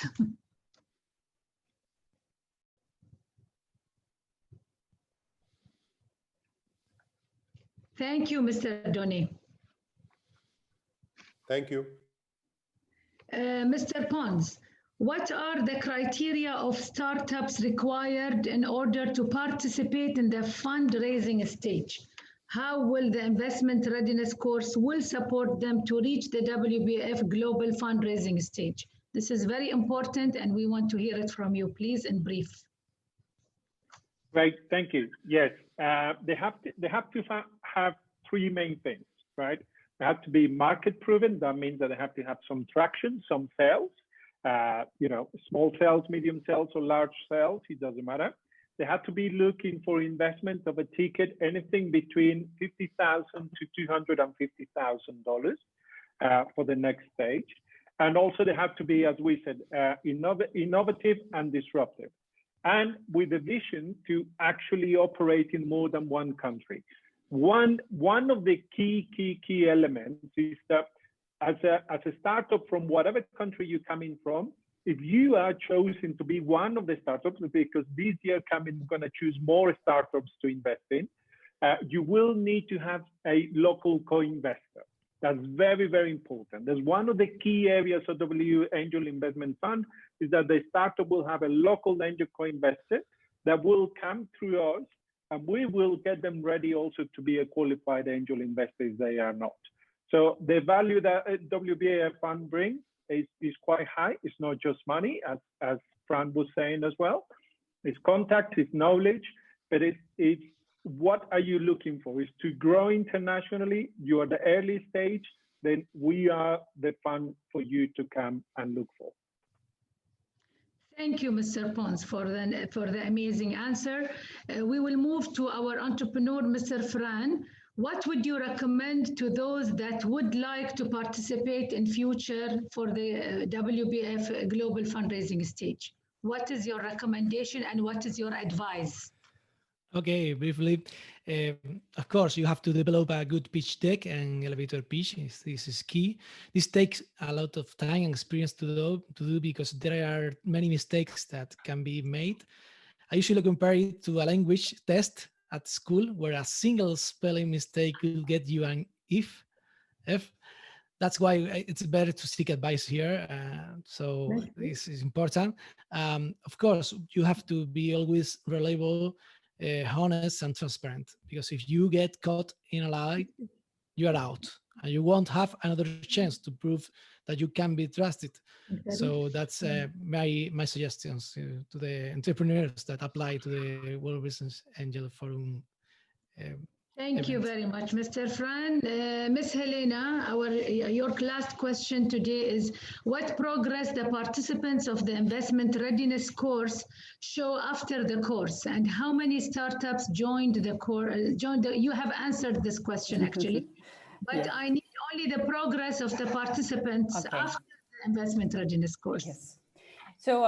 Speaker 1: Thank you, Mr. Doni.
Speaker 3: Thank you.
Speaker 1: Mr. Pons, what are the criteria of startups required in order to participate in the fundraising stage? How will the investment readiness course will support them to reach the WBF global fundraising stage? This is very important and we want to hear it from you, please, in brief.
Speaker 4: Right, thank you. Yes, they have to have three main things, right? They have to be market proven. That means that they have to have some traction, some sales, you know, small sales, medium sales, or large sales, it doesn't matter. They have to be looking for investment of a ticket, anything between $50,000 to $250,000 for the next stage. And also they have to be, as we said, innovative and disruptive. And with a vision to actually operate in more than one country. One of the key elements is that as a startup from whatever country you're coming from, if you are chosen to be one of the startups, because this year coming, we're going to choose more startups to invest in, you will need to have a local co-investor. That's very, very important. That's one of the key areas of W Angel Investment Fund, is that the startup will have a local angel co-investor that will come through us, and we will get them ready also to be a qualified angel investor if they are not. So the value that WBA fund brings is quite high. It's not just money, as Fran was saying as well. It's contact, it's knowledge, but it's what are you looking for? Is to grow internationally. You are the early stage, then we are the fund for you to come and look for.
Speaker 1: Thank you, Mr. Pons, for the amazing answer. We will move to our entrepreneur, Mr. Fran. What would you recommend to those that would like to participate in future for the WBF Global Fundraising Stage? What is your recommendation and what is your advice?
Speaker 5: Okay, briefly, of course, you have to develop a good pitch deck and elevator pitch. This is key. This takes a lot of time and experience to do because there are many mistakes that can be made. I usually compare it to a language test at school where a single spelling mistake will get you an F. That's why it's better to seek advice here. So this is important. Of course, you have to be always reliable, honest and transparent, because if you get caught in a lie, you are out and you won't have another chance to prove that you can be trusted. So that's my suggestions to the entrepreneurs that apply to the World Business Angel Forum.
Speaker 1: Thank you very much, Mr. Fran. Ms. Helena, your last question today is, what progress the participants of the investment readiness course show after the course, and how many startups joined the course? You have answered this question actually, but yeah. I need only the progress of the participants after the investment readiness course.
Speaker 6: Yes. So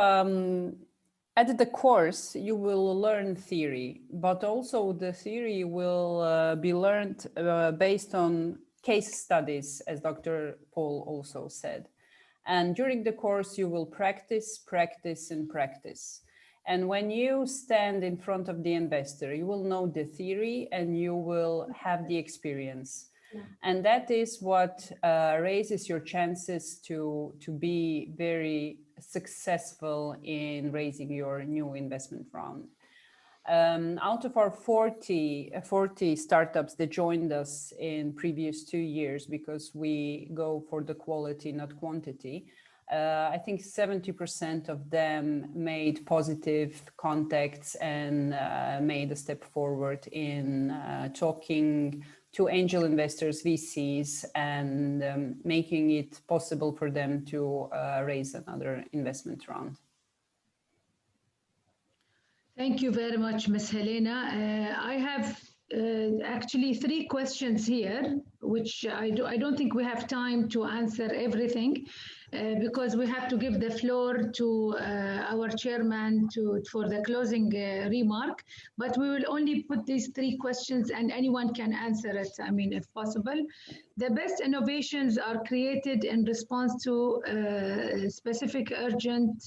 Speaker 6: at the course, you will learn theory, but also the theory will be learned based on case studies, as Dr. Paul also said. And during the course, you will practice, practice, and practice. And when you stand in front of the investor, you will know the theory and you will have the experience. And that is what raises your chances to be very successful in raising your new investment round. Out of our 40 startups that joined us in previous 2 years, because we go for the quality, not quantity, I think 70% of them made positive contacts and made a step forward in talking to angel investors, VCs, and making it possible for them to raise another investment round.
Speaker 1: Thank you very much, Ms. Helena. I have actually 3 questions here, which I don't think we have time to answer everything because we have to give the floor to our chairman for the closing remark. But we will only put these 3 questions and anyone can answer it, I mean, if possible. The best innovations are created in response to specific urgent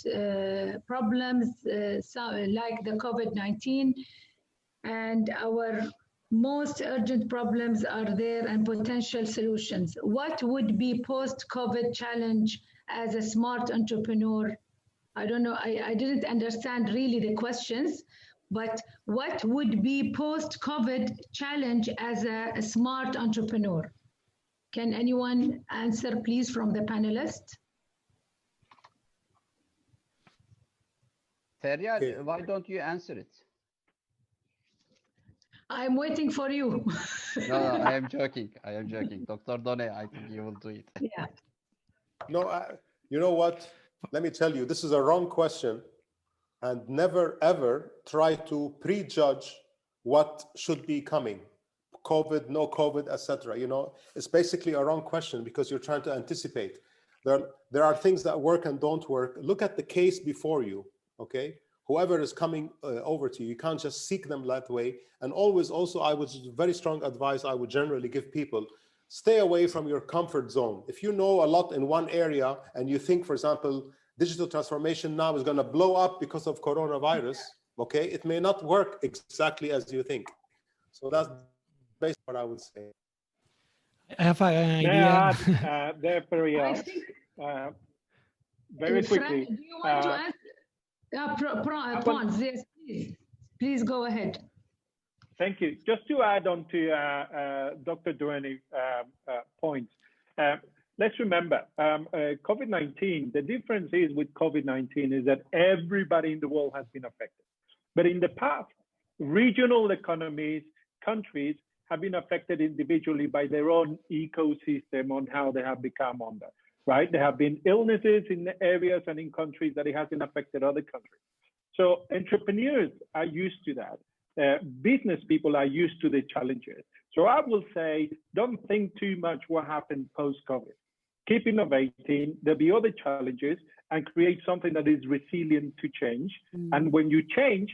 Speaker 1: problems like the COVID-19, and our most urgent problems are there and potential solutions. What would be post-COVID challenge as a smart entrepreneur? I don't know, I didn't understand really the questions, but what would be post-COVID challenge as a smart entrepreneur? Can anyone answer, please, from the panelists?
Speaker 2: Feryal, why don't you answer it?
Speaker 1: I'm waiting for you.
Speaker 2: No, I am joking. I am joking. Dr. Done, I think you will do it.
Speaker 1: Yeah.
Speaker 3: No, you know what? Let me tell you, this is a wrong question, and never ever try to prejudge what should be coming. COVID, no COVID, etc. You know, it's basically a wrong question because you're trying to anticipate. There are things that work and don't work. Look at the case before you, okay? Whoever is coming over to you, you can't just seek them that way. And always also, I would very strong advice I would generally give people, stay away from your comfort zone. If you know a lot in one area and you think, for example, digital transformation now is going to blow up because of coronavirus, okay, it may not work exactly as you think. So that's basically what I would say.
Speaker 5: I have an idea.
Speaker 4: There, Feryal, very quickly.
Speaker 1: Frank, do you want to answer? Pons, yes, please. Please go ahead.
Speaker 4: Thank you. Just to add on to Dr. Duane's points, let's remember, COVID-19, the difference is with COVID-19 is that everybody in the world has been affected. But in the past, regional economies, countries have been affected individually by their own ecosystem on how they have become under, right? There have been illnesses in areas and in countries that it hasn't affected other countries. So entrepreneurs are used to that. Business people are used to the challenges. So I will say, don't think too much what happened post-COVID. Keep innovating, there'll be other challenges, and create something that is resilient to change. And when you change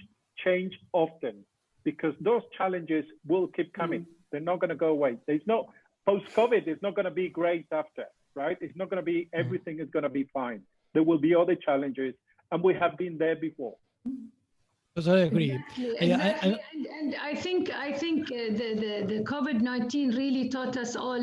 Speaker 4: often, because those challenges will keep coming. They're not going to go away. There's no post-COVID, it's not going to be great after, right? It's not going to be, everything is going to be fine. There will be other challenges, and we have been there before.
Speaker 5: I agree.
Speaker 1: Exactly. And I think the COVID-19 really taught us all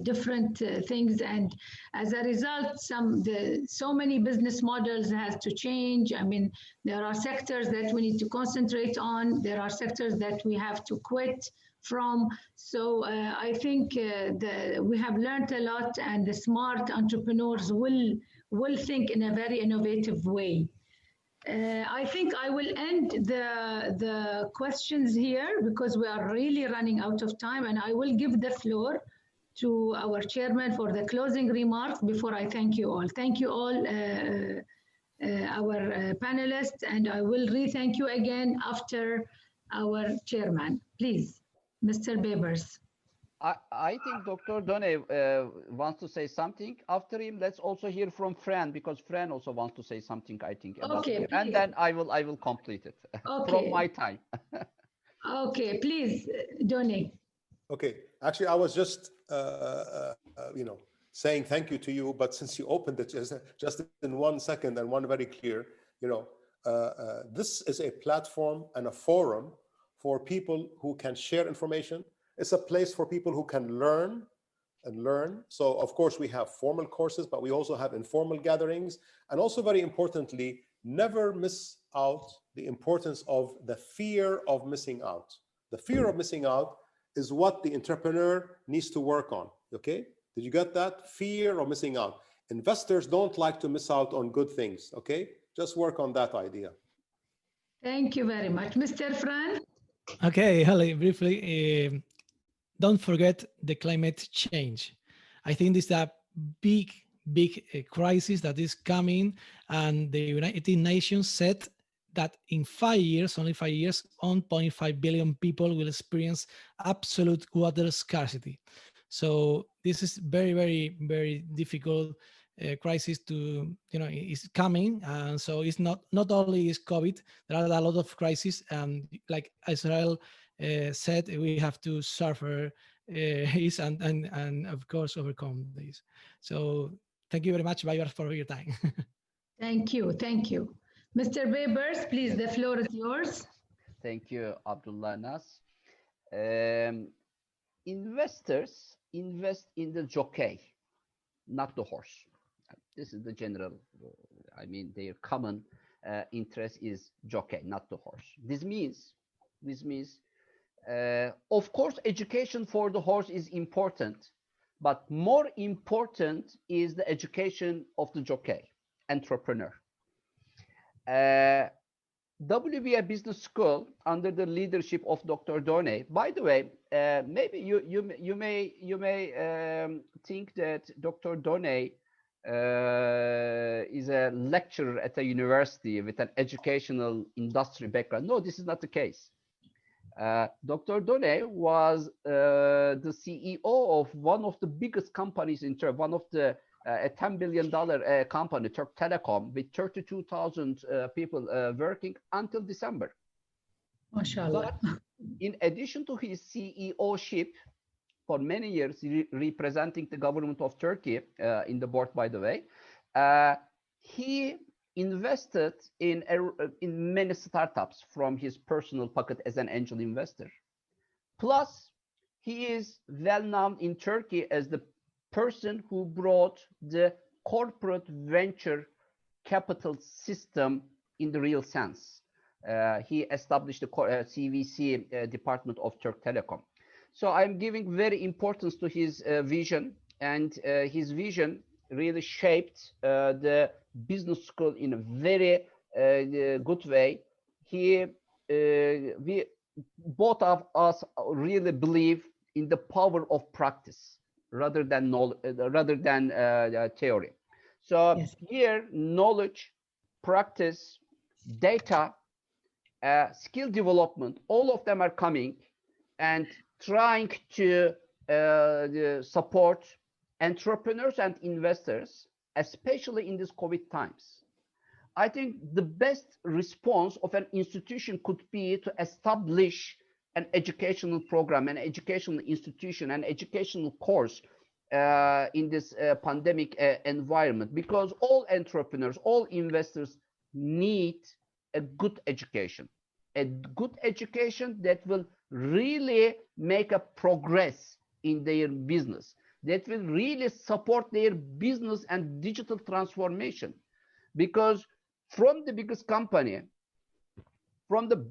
Speaker 1: different things, and as a result, so many business models has to change. I mean, there are sectors that we need to concentrate on. There are sectors that we have to quit from. So I think we have learned a lot, and the smart entrepreneurs will think in a very innovative way. I think I will end the questions here because we are really running out of time, and I will give the floor to our chairman for the closing remarks before I thank you all. Thank you all, our panelists, and I will re-thank you again after our chairman. Please, Mr. Babers.
Speaker 2: I think Dr. Done wants to say something. After him, let's also hear from Fran, because Fran also wants to say something, I think.
Speaker 1: Okay,
Speaker 2: and then I will complete it from my time.
Speaker 3: Okay,
Speaker 1: please, Done.
Speaker 3: Okay, actually, I was just, saying thank you to you, but since you opened it just in 1 second and one very clear, this is a platform and a forum for people who can share information. It's a place for people who can learn. So of course we have formal courses, but we also have informal gatherings. And also very importantly, never miss out the importance of the fear of missing out. The fear of missing out is what the entrepreneur needs to work on, okay? Did you get that? Fear of missing out. Investors don't like to miss out on good things, okay? Just work on that idea.
Speaker 1: Thank you very much. Mr. Fran?
Speaker 5: Okay, Holly, briefly, don't forget the climate change. I think this is a big crisis that is coming, and the United Nations said that in 5 years, only 5 years, 1.5 billion people will experience absolute water scarcity. So this is very difficult crisis to, is coming. And so it's not only is COVID, there are a lot of crises, and like Israel said, we have to suffer is and of course overcome this. So thank you very much, Bayer, for your time.
Speaker 1: Thank you. Mr. Webers, please, the floor is yours.
Speaker 2: Thank you, Abdullah Nas. Investors invest in the jockey, not the horse. This is the general, their common interest is jockey, not the horse. This means, of course, education for the horse is important, but more important is the education of the jockey, entrepreneur. WBS Business School, under the leadership of Dr. Donay. By the way, maybe you may think that Dr. Donay is a lecturer at a university with an educational industry background. No, this is not the case. Dr. Donay was the CEO of one of the biggest companies in Turkey, one of the a $10 billion company, Turk Telecom, with 32,000 people working until December.
Speaker 1: MashaAllah.
Speaker 2: But in addition to his CEO-ship, for many years representing the government of Turkey in the board, by the way, he invested in many startups from his personal pocket as an angel investor. Plus, he is well known in Turkey as the person who brought the corporate venture capital system in the real sense. He established the CVC department of Turk Telecom. So I'm giving very importance to his vision, and his vision really shaped the business school in a very good way. We both of us really believe in the power of practice rather than theory. So yes, here, knowledge, practice, data, skill development, all of them are coming and trying to support entrepreneurs and investors, especially in these COVID times. I think the best response of an institution could be to establish an educational program, an educational institution, an educational course in this pandemic environment, because all entrepreneurs, all investors need a good education that will really make a progress in their business, that will really support their business and digital transformation. Because from the biggest company, from the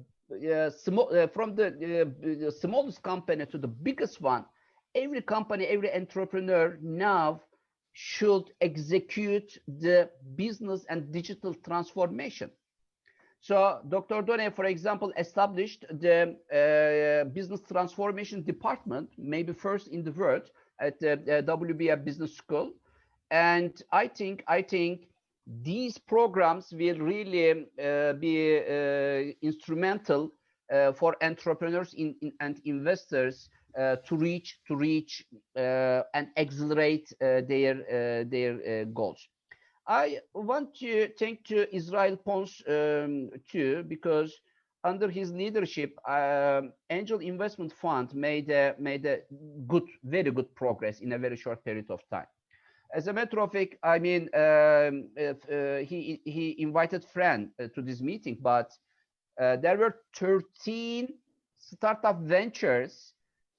Speaker 2: smallest company to the biggest one, every company, every entrepreneur now should execute the business and digital transformation. So Dr. Donay, for example, established the business transformation department, maybe first in the world, at the WBS Business School. And I think these programs will really be instrumental for entrepreneurs and investors to reach and accelerate their goals. I want to thank to Israel Pons too, because under his leadership, Angel Investment Fund made a very good progress in a very short period of time. As a matter of fact, I mean, he invited Fran to this meeting, but there were 13 startup ventures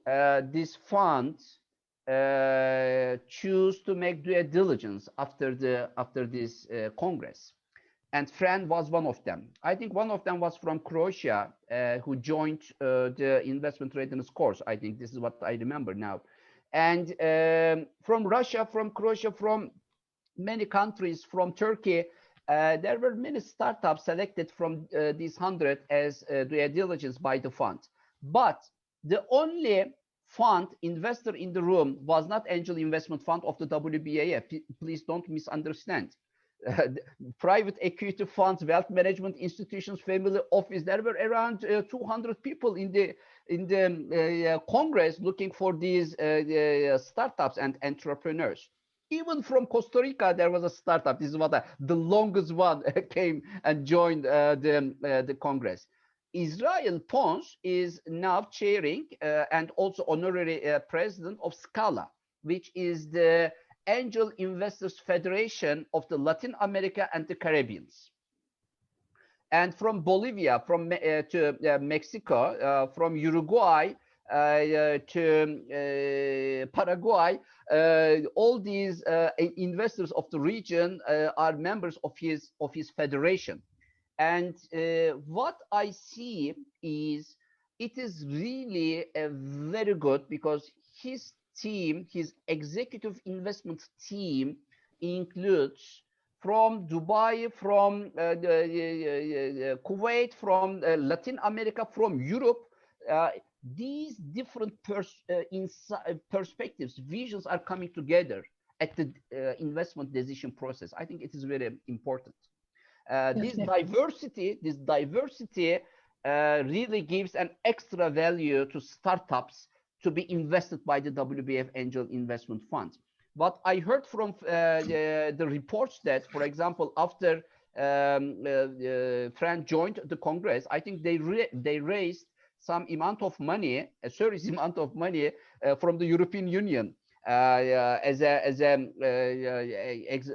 Speaker 2: this fund choose to make due diligence after this Congress. and Fran was one of them. I think one of them was from Croatia, who joined the investment readiness course. I think this is what I remember now. And from Russia, from Croatia, from many countries, from Turkey, there were many startups selected from these 100 as due diligence by the fund. But the only fund investor in the room was not angel investment fund of the WBAF. Please don't misunderstand. Private equity funds, wealth management institutions, family office. There were around 200 people in the Congress looking for these startups and entrepreneurs. Even from Costa Rica, there was a startup. This is what the longest one came and joined the Congress. Israel Pons is now chairing and also honorary president of Scala, which is the Angel Investors Federation of the Latin America and the Caribbean. And from Bolivia, from to Mexico, from Uruguay to Paraguay, all these investors of the region are members of his federation. And what I see is it is really very good because his team, his executive investment team includes from Dubai, from Kuwait, from Latin America, from Europe. These different perspectives, visions are coming together at the investment decision process. I think it is very important. This diversity really gives an extra value to startups to be invested by the WBF Angel Investment Fund. But I heard from the reports that, for example, after Fran joined the Congress, I think they raised some amount of money, a serious amount of money from the European Union as a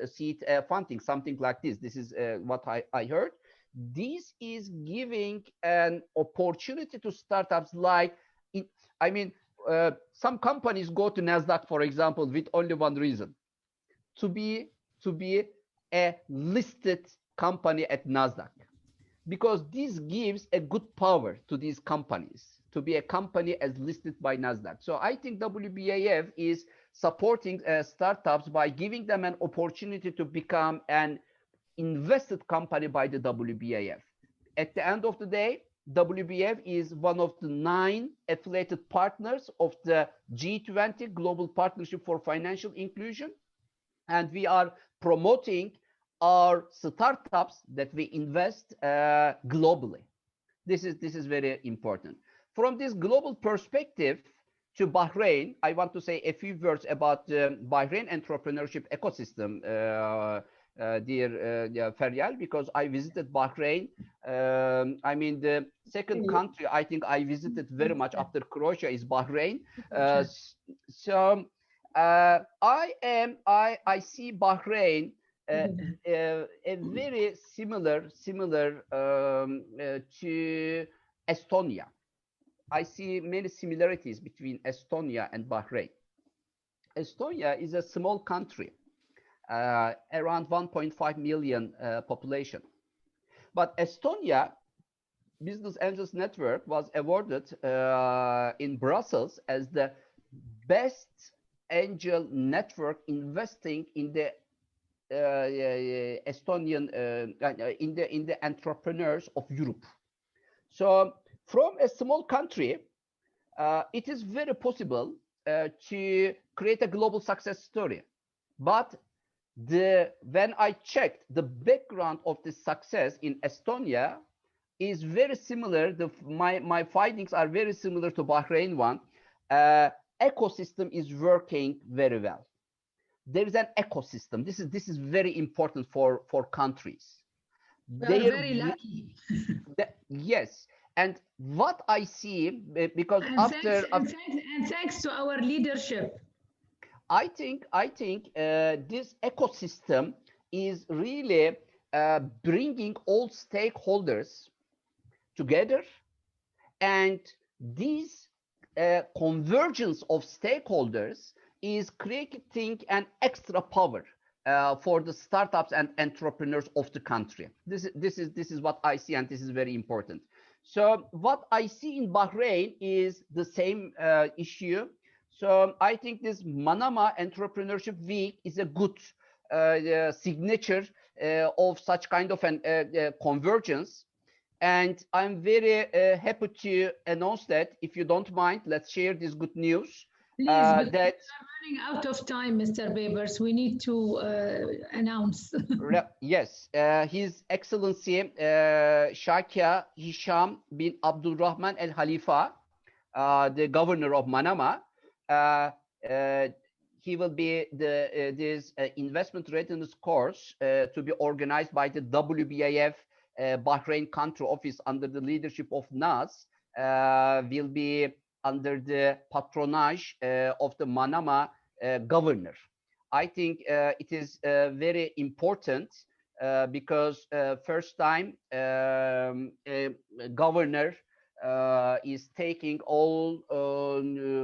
Speaker 2: seed funding, something like this. This is what I heard. This is giving an opportunity to startups like, some companies go to NASDAQ, for example, with only one reason, to be a listed company at NASDAQ, because this gives a good power to these companies to be a company as listed by NASDAQ. So I think WBAF is supporting startups by giving them an opportunity to become an invested company by the WBAF. At the end of the day, WBF is one of the 9 affiliated partners of the G20 Global Partnership for Financial Inclusion. And we are promoting our startups that we invest globally. This is very important. From this global perspective to Bahrain, I want to say a few words about the Bahrain entrepreneurship ecosystem, dear Feryal, because I visited Bahrain. The second country I think I visited very much after Croatia is Bahrain. I see Bahrain a very similar to Estonia. I see many similarities between Estonia and Bahrain. Estonia is a small country, around 1.5 million population. But Estonia Business Angels Network was awarded in Brussels as the best angel network investing in the Estonian in the entrepreneurs of Europe. So from a small country, it is very possible to create a global success story. But when I checked the background of the success in Estonia is very similar. My findings are very similar to Bahrain one. Ecosystem is working very well. There is an ecosystem. This is very important for countries.
Speaker 1: They're very lucky.
Speaker 2: Yes. And what I see, because
Speaker 1: thanks to our leadership,
Speaker 2: I think this ecosystem is really bringing all stakeholders together, and this convergence of stakeholders is creating an extra power for the startups and entrepreneurs of the country. This is what I see, and this is very important. So what I see in Bahrain is the same issue. So I think this Manama Entrepreneurship Week is a good signature of such kind of an convergence. And I'm very happy to announce that, if you don't mind, let's share this good news.
Speaker 1: Please, that we are running out of time, Mr. Babers. We need to announce.
Speaker 2: Yes, His Excellency Sheikh Hisham bin Abdulrahman Al Khalifa, the governor of Manama, he will be this investment readiness course to be organized by the WBS Bahrain country office under the leadership of NAS, will be under the patronage of the Manama governor. I think it is very important because first time a governor is taking all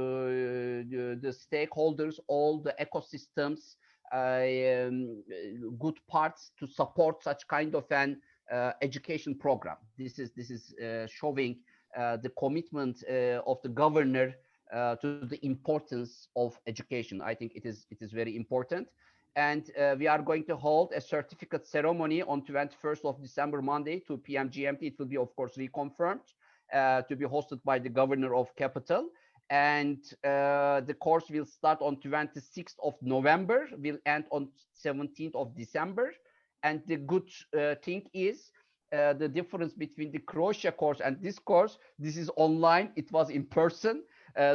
Speaker 2: the stakeholders, all the ecosystems, good parts to support such kind of an education program. This is showing the commitment of the governor to the importance of education. I think it is very important. And we are going to hold a certificate ceremony on 21st of December, Monday, 2 p.m. GMT. It will be, of course, reconfirmed to be hosted by the governor of capital. And the course will start on 26th of November, will end on 17th of December. And the good thing is the difference between the Croatia course and this course. This is online. It was in person.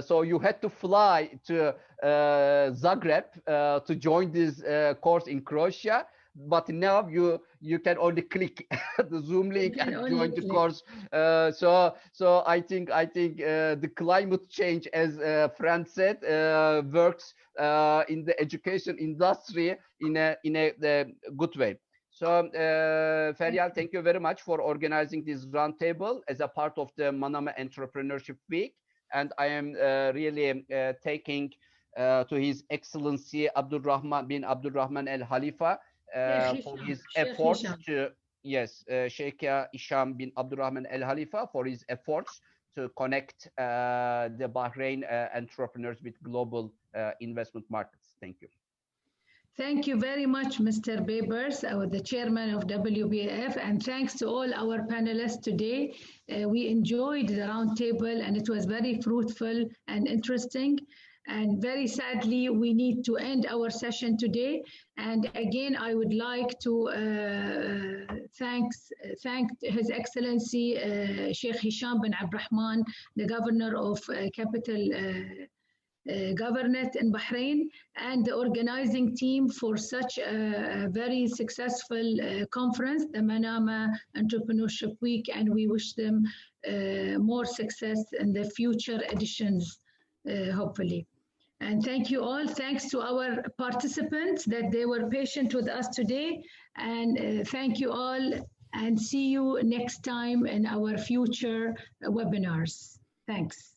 Speaker 2: So you had to fly to Zagreb to join this course in Croatia. But now you can only click the Zoom link and join the course. So I think the climate change, as Fran said, works in the education industry in a good way. So Feryal, thank you very much for organizing this roundtable as a part of the Manama Entrepreneurship Week. And I am really taking to His Excellency Abdulrahman bin Abdulrahman Al Khalifa for his efforts to, yes, Sheikh Hisham bin Abdulrahman Al Khalifa for his efforts to connect the Bahrain entrepreneurs with global investment markets. Thank you.
Speaker 1: Thank you very much, Mr. Babers, the chairman of WBF, and thanks to all our panelists today. We enjoyed the roundtable and it was very fruitful and interesting. And very sadly, we need to end our session today. And again, I would like to thank His Excellency Sheikh Hisham bin Abdulrahman, the governor of Capital Governorate in Bahrain, and the organizing team for such a very successful conference, the Manama Entrepreneurship Week, and we wish them more success in the future editions, hopefully. And thank you all. Thanks to our participants that they were patient with us today. And thank you all, and see you next time in our future webinars. Thanks.